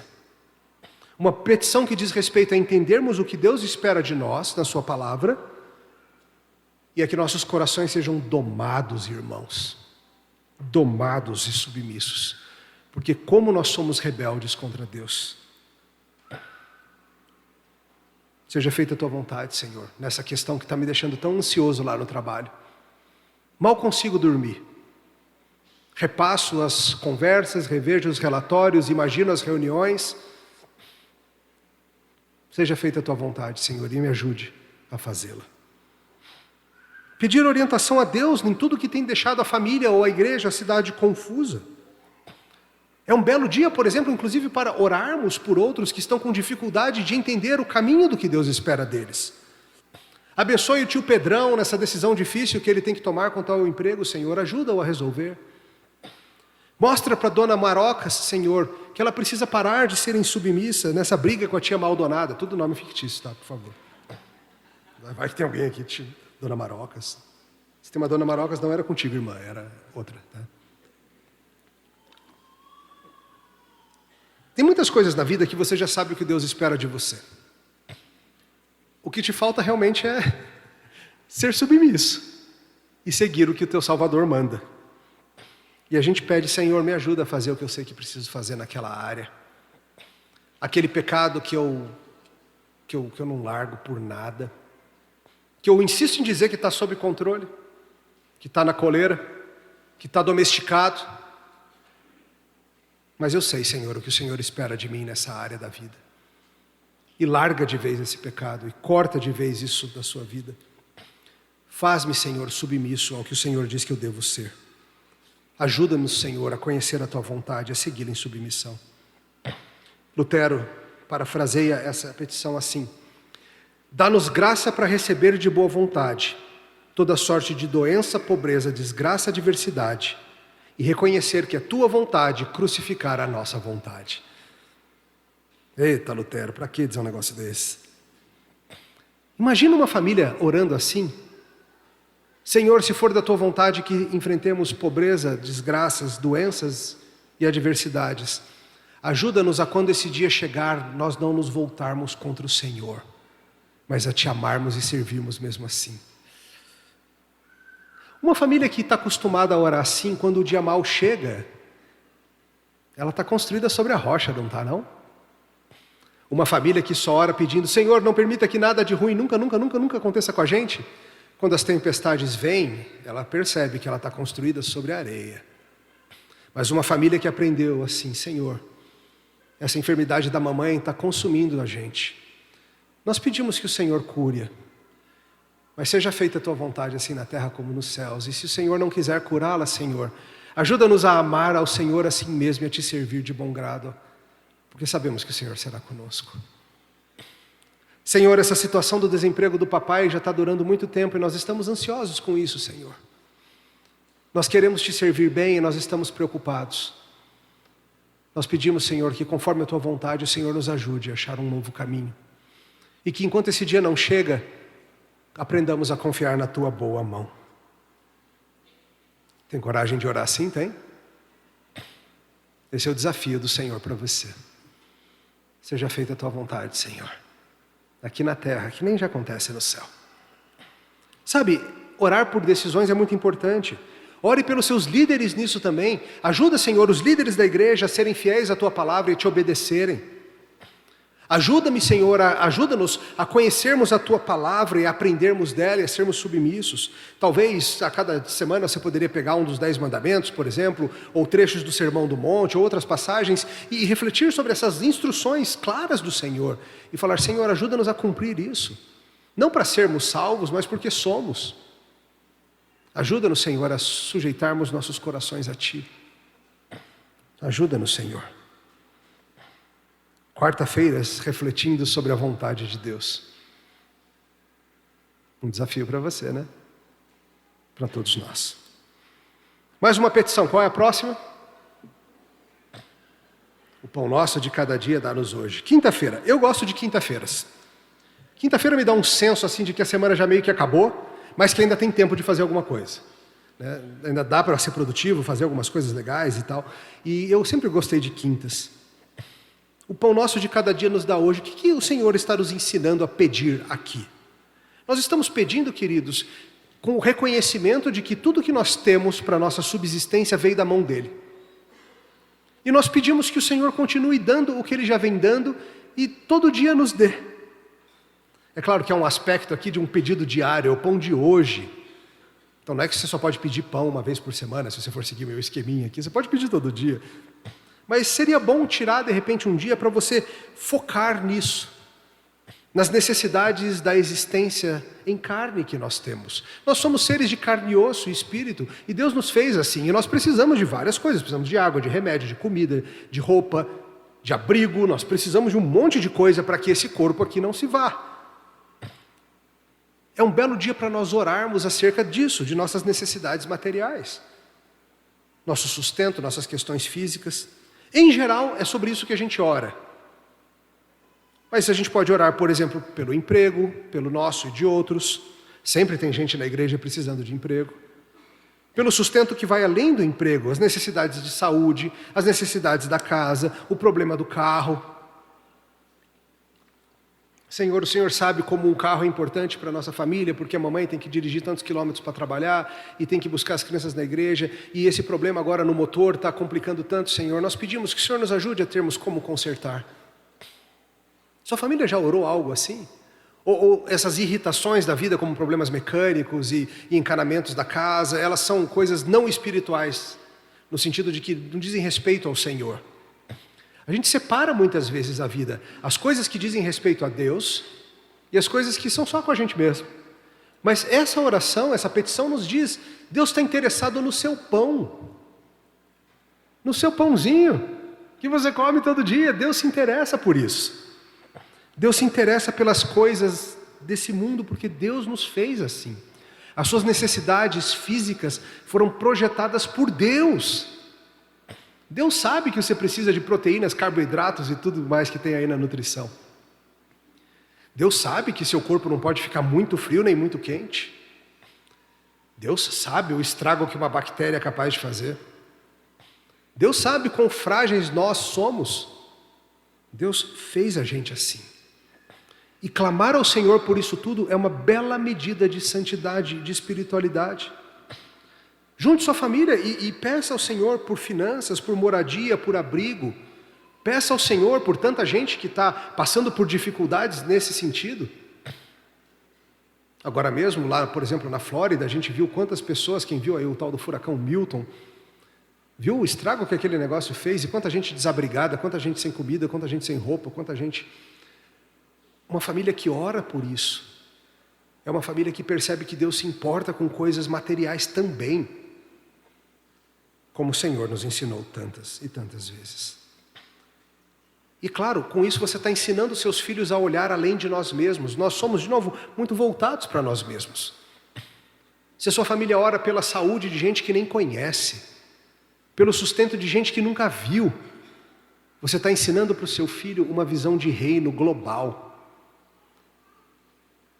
Uma petição que diz respeito a entendermos o que Deus espera de nós, na sua palavra, e a que nossos corações sejam domados, irmãos. Domados e submissos. Porque como nós somos rebeldes contra Deus. Seja feita a tua vontade, Senhor, nessa questão que está me deixando tão ansioso lá no trabalho. Mal consigo dormir. Repasso as conversas, revejo os relatórios, imagino as reuniões. Seja feita a tua vontade, Senhor, e me ajude a fazê-la. Pedir orientação a Deus em tudo que tem deixado a família ou a igreja, a cidade confusa. É um belo dia, por exemplo, inclusive para orarmos por outros que estão com dificuldade de entender o caminho do que Deus espera deles. Abençoe o tio Pedrão nessa decisão difícil que ele tem que tomar quanto ao emprego, Senhor. Ajuda-o a resolver. Mostra para Dona Marocas, Senhor, que ela precisa parar de ser insubmissa nessa briga com a tia Maldonada. Tudo nome fictício, tá? Por favor. Vai que tem alguém aqui, tia, Dona Marocas. Se tem uma Dona Marocas, não era contigo, irmã, era outra. Tá? Tem muitas coisas na vida que você já sabe o que Deus espera de você. O que te falta realmente é ser submisso e seguir o que o teu Salvador manda. E a gente pede, Senhor, me ajuda a fazer o que eu sei que preciso fazer naquela área. Aquele pecado que eu não largo por nada. Que eu insisto em dizer que está sob controle. Que está na coleira. Que está domesticado. Mas eu sei, Senhor, o que o Senhor espera de mim nessa área da vida. E larga de vez esse pecado. E corta de vez isso da sua vida. Faz-me, Senhor, submisso ao que o Senhor diz que eu devo ser. Ajuda-nos, Senhor, a conhecer a Tua vontade, a segui-la em submissão. Lutero parafraseia essa petição assim: dá-nos graça para receber de boa vontade toda sorte de doença, pobreza, desgraça, adversidade, e reconhecer que a Tua vontade crucificar a nossa vontade. Eita, Lutero, para que dizer um negócio desse? Imagina uma família orando assim: Senhor, se for da Tua vontade que enfrentemos pobreza, desgraças, doenças e adversidades, ajuda-nos a quando esse dia chegar, nós não nos voltarmos contra o Senhor, mas a Te amarmos e servirmos mesmo assim. Uma família que está acostumada a orar assim, quando o dia mau chega, ela está construída sobre a rocha, não está não? Uma família que só ora pedindo, Senhor, não permita que nada de ruim nunca aconteça com a gente. Quando as tempestades vêm, ela percebe que ela está construída sobre a areia. Mas uma família que aprendeu assim, Senhor, essa enfermidade da mamãe está consumindo a gente. Nós pedimos que o Senhor cure, mas seja feita a Tua vontade assim na terra como nos céus. E se o Senhor não quiser curá-la, Senhor, ajuda-nos a amar ao Senhor assim mesmo e a Te servir de bom grado, porque sabemos que o Senhor será conosco. Senhor, essa situação do desemprego do papai já está durando muito tempo e nós estamos ansiosos com isso, Senhor. Nós queremos Te servir bem e nós estamos preocupados. Nós pedimos, Senhor, que conforme a Tua vontade, o Senhor nos ajude a achar um novo caminho. E que enquanto esse dia não chega, aprendamos a confiar na Tua boa mão. Tem coragem de orar assim, tem? Esse é o desafio do Senhor para você. Seja feita a Tua vontade, Senhor. Aqui na terra, que nem já acontece no céu. Sabe, orar por decisões é muito importante. Ore pelos seus líderes nisso também. Ajuda, Senhor, os líderes da igreja a serem fiéis à Tua palavra e Te obedecerem. Ajuda-me, Senhor, ajuda-nos a conhecermos a Tua palavra e a aprendermos dela e a sermos submissos. Talvez a cada semana você poderia pegar um dos 10 mandamentos, por exemplo, ou trechos do Sermão do Monte, ou outras passagens, e refletir sobre essas instruções claras do Senhor. E falar, Senhor, ajuda-nos a cumprir isso. Não para sermos salvos, mas porque somos. Ajuda-nos, Senhor, a sujeitarmos nossos corações a Ti. Ajuda-nos, Senhor. Quarta-feiras, refletindo sobre a vontade de Deus. Um desafio para você, né? Para todos nós. Mais uma petição, qual é a próxima? O pão nosso de cada dia dá-nos hoje. Quinta-feira, eu gosto de quinta-feiras. Quinta-feira me dá um senso assim de que a semana já meio que acabou, mas que ainda tem tempo de fazer alguma coisa. Né? Ainda dá para ser produtivo, fazer algumas coisas legais e tal. E eu sempre gostei de quintas. O pão nosso de cada dia nos dá hoje. O que o Senhor está nos ensinando a pedir aqui? Nós estamos pedindo, queridos, com o reconhecimento de que tudo que nós temos para a nossa subsistência veio da mão dEle. E nós pedimos que o Senhor continue dando o que Ele já vem dando e todo dia nos dê. É claro que há um aspecto aqui de um pedido diário, é o pão de hoje. Então não é que você só pode pedir pão uma vez por semana, se você for seguir meu esqueminha aqui, você pode pedir todo dia. Mas seria bom tirar de repente um dia para você focar nisso, nas necessidades da existência em carne que nós temos. Nós somos seres de carne e osso e espírito, e Deus nos fez assim, e nós precisamos de várias coisas, precisamos de água, de remédio, de comida, de roupa, de abrigo, nós precisamos de um monte de coisa para que esse corpo aqui não se vá. É um belo dia para nós orarmos acerca disso, de nossas necessidades materiais. nosso sustento, nossas questões físicas. Em geral, é sobre isso que a gente ora. Mas a gente pode orar, por exemplo, pelo emprego, pelo nosso e de outros. Sempre tem gente na igreja precisando de emprego. Pelo sustento que vai além do emprego, as necessidades de saúde, as necessidades da casa, o problema do carro. Senhor, o Senhor sabe como um carro é importante para a nossa família, porque a mamãe tem que dirigir tantos quilômetros para trabalhar e tem que buscar as crianças na igreja, e esse problema agora no motor está complicando tanto, Senhor. Nós pedimos que o Senhor nos ajude a termos como consertar. Sua família já orou algo assim? Ou essas irritações da vida, como problemas mecânicos e encanamentos da casa, elas são coisas não espirituais, no sentido de que não dizem respeito ao Senhor. A gente separa muitas vezes a vida, as coisas que dizem respeito a Deus e as coisas que são só com a gente mesmo. Mas essa oração, essa petição nos diz, Deus está interessado no seu pão, no seu pãozinho, que você come todo dia. Deus se interessa por isso. Deus se interessa pelas coisas desse mundo porque Deus nos fez assim. As suas necessidades físicas foram projetadas por Deus. Deus sabe que você precisa de proteínas, carboidratos e tudo mais que tem aí na nutrição. Deus sabe que seu corpo não pode ficar muito frio nem muito quente. Deus sabe o estrago que uma bactéria é capaz de fazer. Deus sabe quão frágeis nós somos. Deus fez a gente assim. E clamar ao Senhor por isso tudo é uma bela medida de santidade, de espiritualidade. Junte sua família e peça ao Senhor por finanças, por moradia, por abrigo. Peça ao Senhor por tanta gente que está passando por dificuldades nesse sentido. Agora mesmo, lá, por exemplo, na Flórida, a gente viu quantas pessoas, quem viu aí o tal do furacão Milton, viu o estrago que aquele negócio fez e quanta gente desabrigada, quanta gente sem comida, quanta gente sem roupa, quanta gente... Uma família que ora por isso é uma família que percebe que Deus se importa com coisas materiais também, como o Senhor nos ensinou tantas e tantas vezes. E claro, com isso você está ensinando seus filhos a olhar além de nós mesmos. Nós somos, de novo, muito voltados para nós mesmos. Se a sua família ora pela saúde de gente que nem conhece, pelo sustento de gente que nunca viu, você está ensinando para o seu filho uma visão de reino global.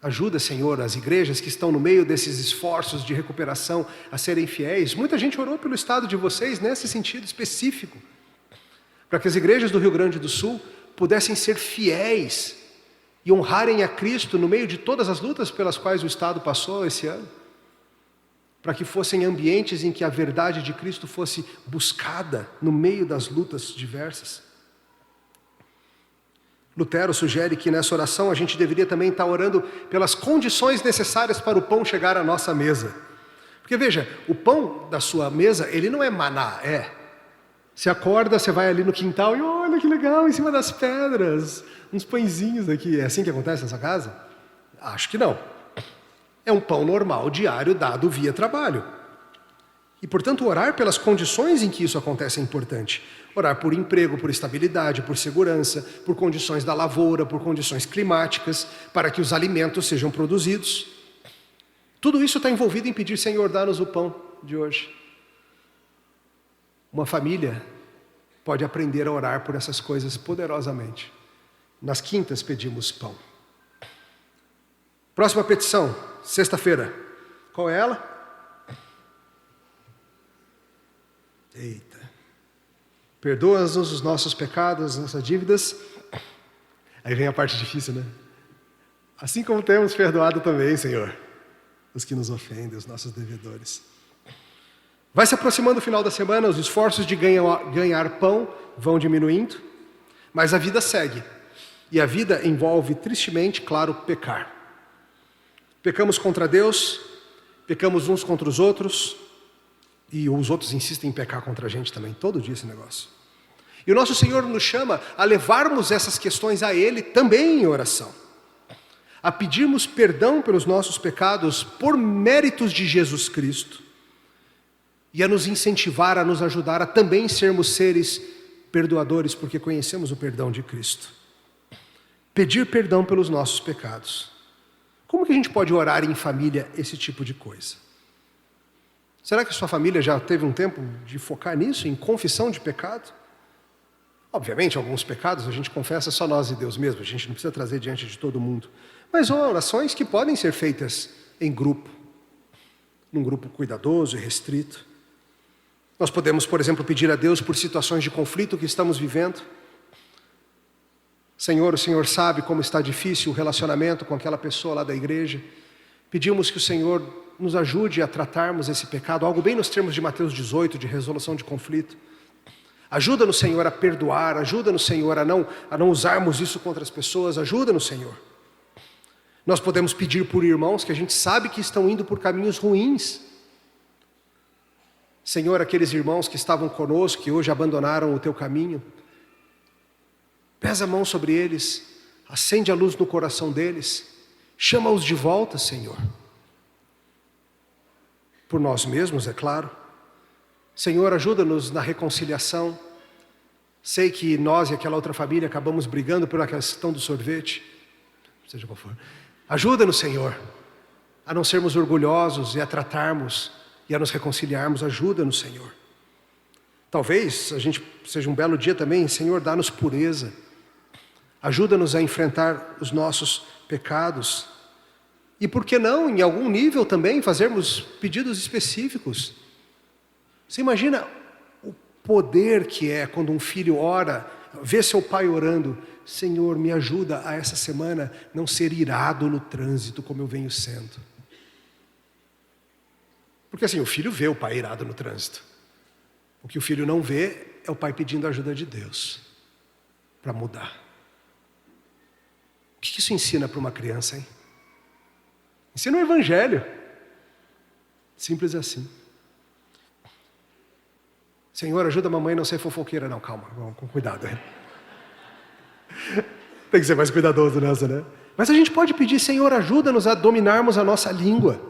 Ajuda, Senhor, as igrejas que estão no meio desses esforços de recuperação a serem fiéis. Muita gente orou pelo estado de vocês nesse sentido específico, para que as igrejas do Rio Grande do Sul pudessem ser fiéis e honrarem a Cristo no meio de todas as lutas pelas quais o estado passou esse ano, para que fossem ambientes em que a verdade de Cristo fosse buscada no meio das lutas diversas. Lutero sugere que nessa oração a gente deveria também estar orando pelas condições necessárias para o pão chegar à nossa mesa. Porque veja, o pão da sua mesa, ele não é maná, é. Você acorda, você vai ali no quintal e olha que legal, em cima das pedras, uns pãezinhos aqui. É assim que acontece nessa casa? Acho que não. É um pão normal, diário, dado via trabalho. E, portanto, orar pelas condições em que isso acontece é importante. Orar por emprego, por estabilidade, por segurança, por condições da lavoura, por condições climáticas, para que os alimentos sejam produzidos. Tudo isso está envolvido em pedir, Senhor, dá-nos o pão de hoje. Uma família pode aprender a orar por essas coisas poderosamente. Nas quintas pedimos pão. Próxima petição, sexta-feira. Qual é ela? Eita. Perdoa-nos os nossos pecados, as nossas dívidas. Aí vem a parte difícil, né? Assim como temos perdoado também, Senhor, os que nos ofendem, os nossos devedores. Vai se aproximando o final da semana, os esforços de ganhar pão vão diminuindo, mas a vida segue. E a vida envolve, tristemente, claro, pecar. Pecamos contra Deus, pecamos uns contra os outros, e os outros insistem em pecar contra a gente também, todo dia esse negócio. E o nosso Senhor nos chama a levarmos essas questões a Ele também em oração. A pedirmos perdão pelos nossos pecados por méritos de Jesus Cristo. E a nos incentivar, a nos ajudar a também sermos seres perdoadores, porque conhecemos o perdão de Cristo. Pedir perdão pelos nossos pecados. Como que a gente pode orar em família esse tipo de coisa? Será que sua família já teve um tempo de focar nisso, em confissão de pecado? Obviamente, alguns pecados a gente confessa só nós e Deus mesmo, a gente não precisa trazer diante de todo mundo. Mas orações que podem ser feitas em grupo, num grupo cuidadoso e restrito. Nós podemos, por exemplo, pedir a Deus por situações de conflito que estamos vivendo. Senhor, o Senhor sabe como está difícil o relacionamento com aquela pessoa lá da igreja. Pedimos que o Senhor nos ajude a tratarmos esse pecado, algo bem nos termos de Mateus 18, de resolução de conflito. Ajuda-nos, Senhor, a perdoar, ajuda-nos, Senhor, a não usarmos isso contra as pessoas, ajuda-nos, Senhor. Nós podemos pedir por irmãos que a gente sabe que estão indo por caminhos ruins. Senhor, aqueles irmãos que estavam conosco, que hoje abandonaram o teu caminho, pesa a mão sobre eles, acende a luz no coração deles, chama-os de volta, Senhor. Por nós mesmos, é claro. Senhor, ajuda-nos na reconciliação. Sei que nós e aquela outra família acabamos brigando pela questão do sorvete, seja qual for. Ajuda-nos, Senhor, a não sermos orgulhosos e a tratarmos e a nos reconciliarmos. Ajuda-nos, Senhor. Talvez a gente seja um belo dia também, Senhor, dá-nos pureza. Ajuda-nos a enfrentar os nossos pecados. E por que não, em algum nível também, fazermos pedidos específicos? Você imagina o poder que é quando um filho ora, vê seu pai orando: Senhor, me ajuda a essa semana não ser irado no trânsito como eu venho sendo. Porque assim, o filho vê o pai irado no trânsito. O que o filho não vê é o pai pedindo a ajuda de Deus para mudar. O que isso ensina para uma criança, hein? Ensina o Evangelho. Simples assim. Senhor, ajuda a mamãe a não ser fofoqueira. Não, calma, vamos com cuidado. Tem que ser mais cuidadoso nessa, né? Mas a gente pode pedir: Senhor, ajuda-nos a dominarmos a nossa língua.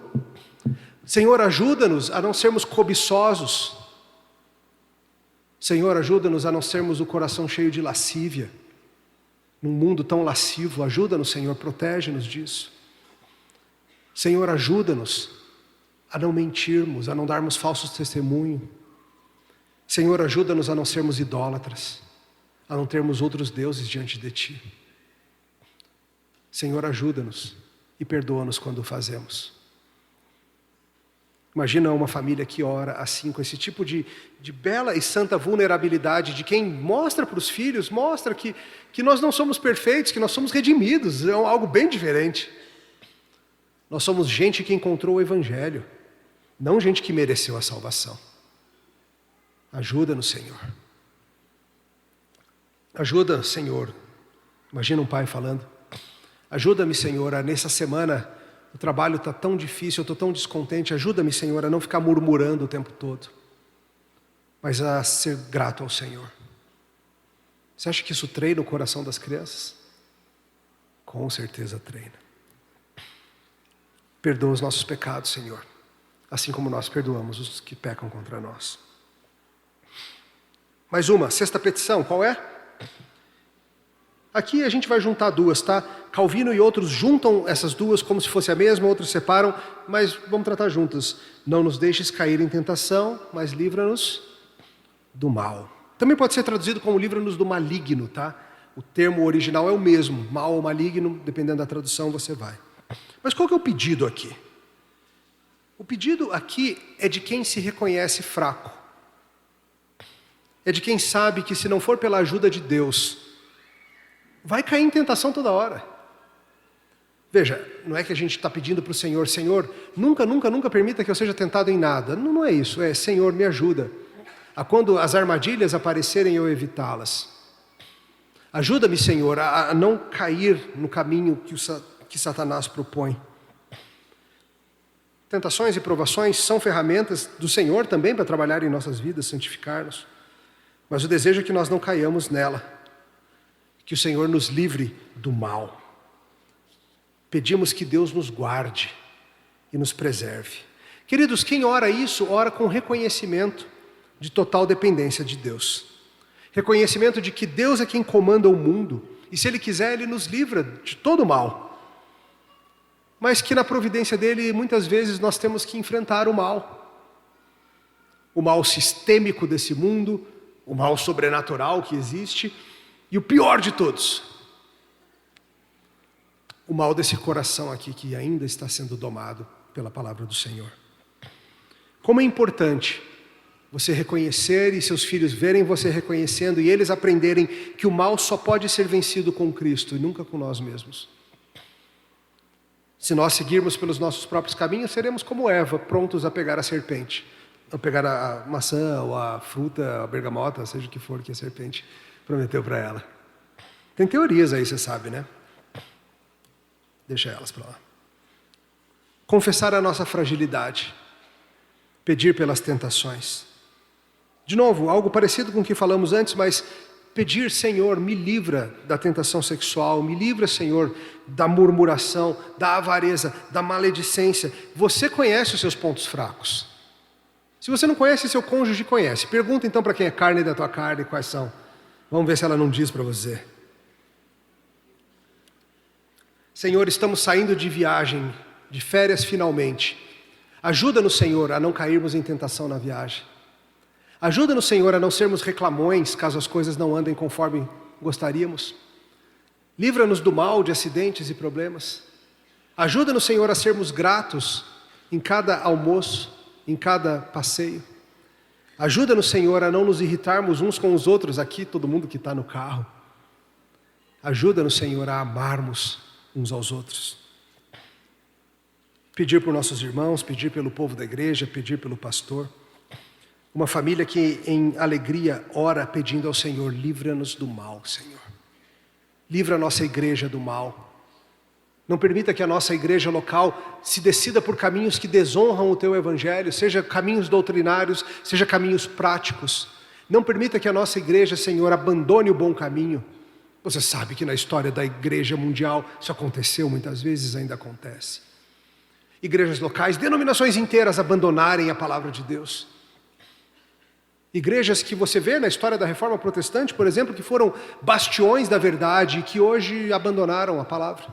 Senhor, ajuda-nos a não sermos cobiçosos. Senhor, ajuda-nos a não sermos o coração cheio de lascívia. Num mundo tão lascivo, ajuda-nos, Senhor, protege-nos disso. Senhor, ajuda-nos a não mentirmos, a não darmos falsos testemunhos. Senhor, ajuda-nos a não sermos idólatras, a não termos outros deuses diante de Ti. Senhor, ajuda-nos e perdoa-nos quando o fazemos. Imagina uma família que ora assim, com esse tipo de bela e santa vulnerabilidade, de quem mostra para os filhos, mostra que nós não somos perfeitos, que nós somos redimidos, é algo bem diferente. Nós somos gente que encontrou o Evangelho, não gente que mereceu a salvação. Ajuda-nos, Senhor. Ajuda, Senhor. Imagina um pai falando: ajuda-me, Senhor, nessa semana o trabalho está tão difícil, eu estou tão descontente. Ajuda-me, Senhor, a não ficar murmurando o tempo todo, mas a ser grato ao Senhor. Você acha que isso treina o coração das crianças? Com certeza treina. Perdoa os nossos pecados, Senhor, assim como nós perdoamos os que pecam contra nós. Mais uma, sexta petição, qual é? Aqui a gente vai juntar duas, tá? Calvino e outros juntam essas duas como se fosse a mesma, outros separam, mas vamos tratar juntas. Não nos deixes cair em tentação, mas livra-nos do mal. Também pode ser traduzido como livra-nos do maligno, tá? O termo original é o mesmo, mal ou maligno, dependendo da tradução você vai. Mas qual que é o pedido aqui? O pedido aqui é de quem se reconhece fraco. É de quem sabe que se não for pela ajuda de Deus, vai cair em tentação toda hora. Veja, não é que a gente está pedindo para o Senhor: Senhor, nunca, nunca, nunca permita que eu seja tentado em nada. Não é isso, é: Senhor, me ajuda a quando as armadilhas aparecerem eu evitá-las. Ajuda-me, Senhor, a não cair no caminho que Satanás propõe. Tentações e provações são ferramentas do Senhor também para trabalhar em nossas vidas, santificar-nos. Mas o desejo é que nós não caiamos nela, que o Senhor nos livre do mal. Pedimos que Deus nos guarde e nos preserve. Queridos, quem ora isso, ora com reconhecimento de total dependência de Deus. Reconhecimento de que Deus é quem comanda o mundo, e se Ele quiser, Ele nos livra de todo o mal. Mas que na providência dEle, muitas vezes nós temos que enfrentar o mal. o mal sistêmico desse mundo, o mal sobrenatural que existe, e o pior de todos, o mal desse coração aqui que ainda está sendo domado pela palavra do Senhor. Como é importante você reconhecer e seus filhos verem você reconhecendo e eles aprenderem que o mal só pode ser vencido com Cristo e nunca com nós mesmos. Se nós seguirmos pelos nossos próprios caminhos, seremos como Eva, prontos a pegar a serpente, a pegar a maçã ou a fruta, a bergamota, seja o que for que a serpente prometeu para ela. Tem teorias aí, você sabe, né? Deixa elas para lá. Confessar a nossa fragilidade, pedir pelas tentações. De novo, algo parecido com o que falamos antes, mas pedir, Senhor, me livra da tentação sexual, me livra, Senhor, da murmuração, da avareza, da maledicência. Você conhece os seus pontos fracos. Se você não conhece, seu cônjuge conhece. Pergunta então para quem é carne da tua carne quais são. Vamos ver se ela não diz para você. Senhor, estamos saindo de viagem, de férias finalmente. Ajuda-nos, Senhor, a não cairmos em tentação na viagem. Ajuda-nos, Senhor, a não sermos reclamões, caso as coisas não andem conforme gostaríamos. Livra-nos do mal, de acidentes e problemas. Ajuda-nos, Senhor, a sermos gratos em cada almoço, em cada passeio. Ajuda-nos, Senhor, a não nos irritarmos uns com os outros aqui, todo mundo que está no carro. Ajuda-nos, Senhor, a amarmos uns aos outros. Pedir por nossos irmãos, pedir pelo povo da igreja, pedir pelo pastor. Uma família que em alegria ora pedindo ao Senhor, livra-nos do mal, Senhor. Livra a nossa igreja do mal. Não permita que a nossa igreja local se decida por caminhos que desonram o Teu Evangelho, seja caminhos doutrinários, seja caminhos práticos. Não permita que a nossa igreja, Senhor, abandone o bom caminho. Você sabe que na história da igreja mundial isso aconteceu, muitas vezes ainda acontece. Igrejas locais, denominações inteiras abandonarem a palavra de Deus. Igrejas que você vê na história da Reforma Protestante, por exemplo, que foram bastiões da verdade e que hoje abandonaram a palavra.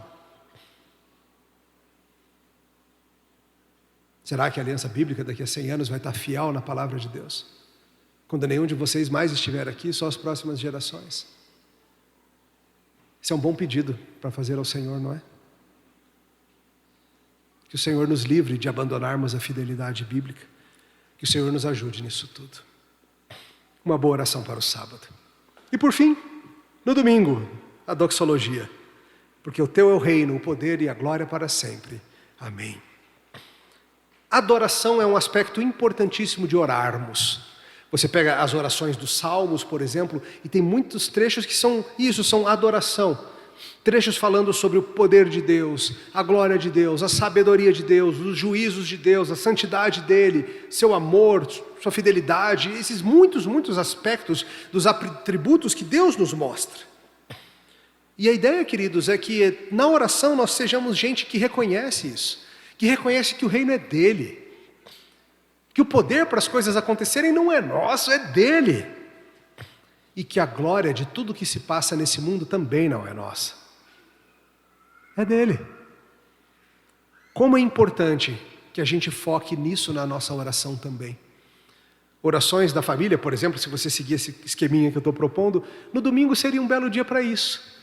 Será que a Aliança Bíblica daqui a 100 anos vai estar fiel na palavra de Deus? Quando nenhum de vocês mais estiver aqui, só as próximas gerações. Esse é um bom pedido para fazer ao Senhor, não é? Que o Senhor nos livre de abandonarmos a fidelidade bíblica. Que o Senhor nos ajude nisso tudo. Uma boa oração para o sábado. E por fim, no domingo, a doxologia. Porque o Teu é o reino, o poder e a glória para sempre. Amém. Adoração é um aspecto importantíssimo de orarmos. Você pega as orações dos Salmos, por exemplo, e tem muitos trechos que são isso, são adoração. Trechos falando sobre o poder de Deus, a glória de Deus, a sabedoria de Deus, os juízos de Deus, a santidade dEle, seu amor, sua fidelidade, esses muitos aspectos dos atributos que Deus nos mostra. E a ideia, queridos, é que na oração nós sejamos gente que reconhece isso, que reconhece que o reino é dEle, que o poder para as coisas acontecerem não é nosso, é dEle. E que a glória de tudo que se passa nesse mundo também não é nossa. É dEle. Como é importante que a gente foque nisso na nossa oração também. Orações da família, por exemplo, se você seguir esse esqueminha que eu estou propondo, no domingo seria um belo dia para isso.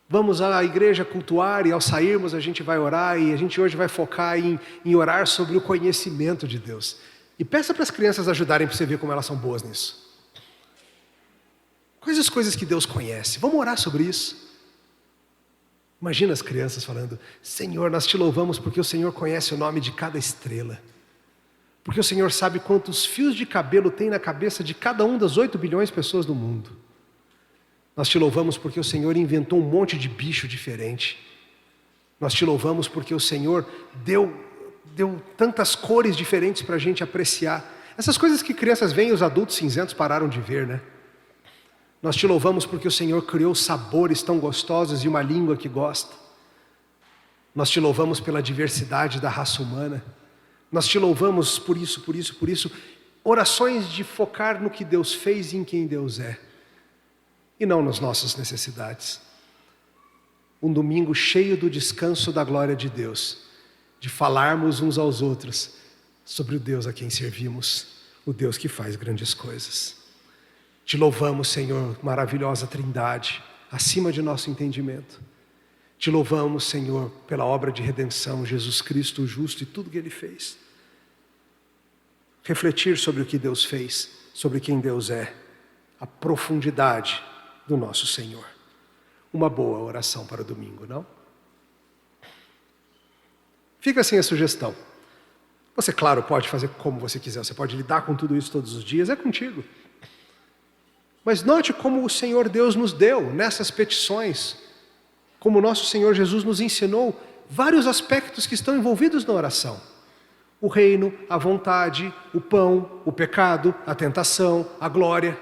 Vamos à igreja cultuar e ao sairmos a gente vai orar e a gente hoje vai focar em orar sobre o conhecimento de Deus. E peça para as crianças ajudarem para você ver como elas são boas nisso. Quais as coisas que Deus conhece? Vamos orar sobre isso. Imagina as crianças falando, Senhor, nós Te louvamos porque o Senhor conhece o nome de cada estrela. Porque o Senhor sabe quantos fios de cabelo tem na cabeça de cada um das 8 bilhões de pessoas do mundo. Nós Te louvamos porque o Senhor inventou um monte de bicho diferente. Nós Te louvamos porque o Senhor deu tantas cores diferentes para a gente apreciar. Essas coisas que crianças veem e os adultos cinzentos pararam de ver, né? Nós Te louvamos porque o Senhor criou sabores tão gostosos e uma língua que gosta. Nós Te louvamos pela diversidade da raça humana. Nós Te louvamos por isso. Orações de focar no que Deus fez e em quem Deus é. E não nas nossas necessidades. Um domingo cheio do descanso da glória de Deus. De falarmos uns aos outros sobre o Deus a quem servimos. o Deus que faz grandes coisas. Te louvamos, Senhor, maravilhosa Trindade, acima de nosso entendimento. Te louvamos, Senhor, pela obra de redenção, Jesus Cristo, o justo e tudo que Ele fez. Refletir sobre o que Deus fez, sobre quem Deus é, a profundidade do nosso Senhor. Uma boa oração para o domingo, não? Fica assim a sugestão. Você, claro, pode fazer como você quiser, você pode lidar com tudo isso todos os dias, é contigo. Mas note como o Senhor Deus nos deu nessas petições, como o nosso Senhor Jesus nos ensinou, vários aspectos que estão envolvidos na oração. O reino, a vontade, o pão, o pecado, a tentação, a glória.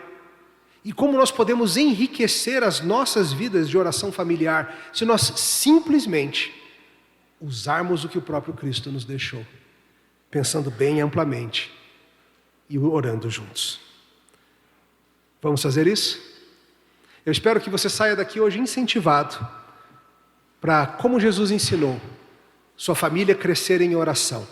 E como nós podemos enriquecer as nossas vidas de oração familiar se nós simplesmente usarmos o que o próprio Cristo nos deixou, pensando bem amplamente e orando juntos. Vamos fazer isso? Eu espero que você saia daqui hoje incentivado para, como Jesus ensinou, sua família crescer em oração.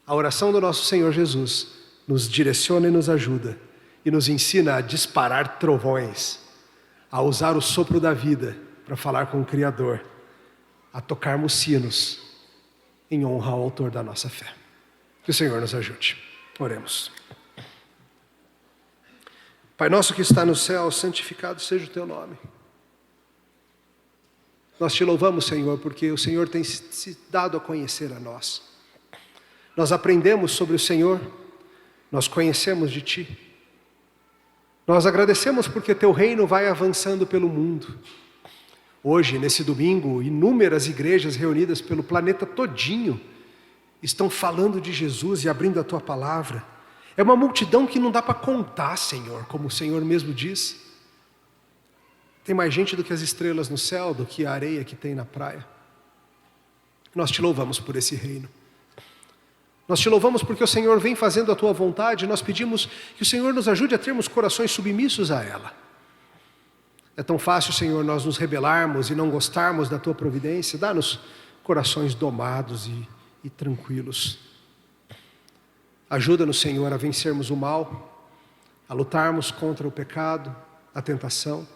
A oração do nosso Senhor Jesus nos direciona e nos ajuda e nos ensina a disparar trovões, a usar o sopro da vida para falar com o Criador, a tocarmos sinos em honra ao autor da nossa fé. Que o Senhor nos ajude. Oremos. Pai nosso que está no céu, santificado seja o teu nome. Nós te louvamos, Senhor, porque o Senhor tem se dado a conhecer a nós. Nós aprendemos sobre o Senhor, nós conhecemos de Ti. Nós agradecemos porque Teu reino vai avançando pelo mundo. Hoje, nesse domingo, inúmeras igrejas reunidas pelo planeta todinho estão falando de Jesus e abrindo a Tua palavra. É uma multidão que não dá para contar, Senhor, como o Senhor mesmo diz. Tem mais gente do que as estrelas no céu, do que a areia que tem na praia. Nós te louvamos por esse reino. Nós te louvamos porque o Senhor vem fazendo a Tua vontade e nós pedimos que o Senhor nos ajude a termos corações submissos a ela. É tão fácil, Senhor, nós nos rebelarmos e não gostarmos da Tua providência. Dá-nos corações domados e tranquilos. Ajuda-nos, Senhor, a vencermos o mal, a lutarmos contra o pecado, a tentação.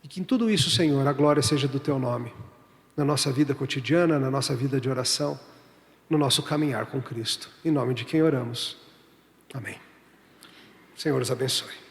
E que em tudo isso, Senhor, a glória seja do Teu nome, na nossa vida cotidiana, na nossa vida de oração, no nosso caminhar com Cristo. Em nome de quem oramos. Amém. O Senhor os abençoe.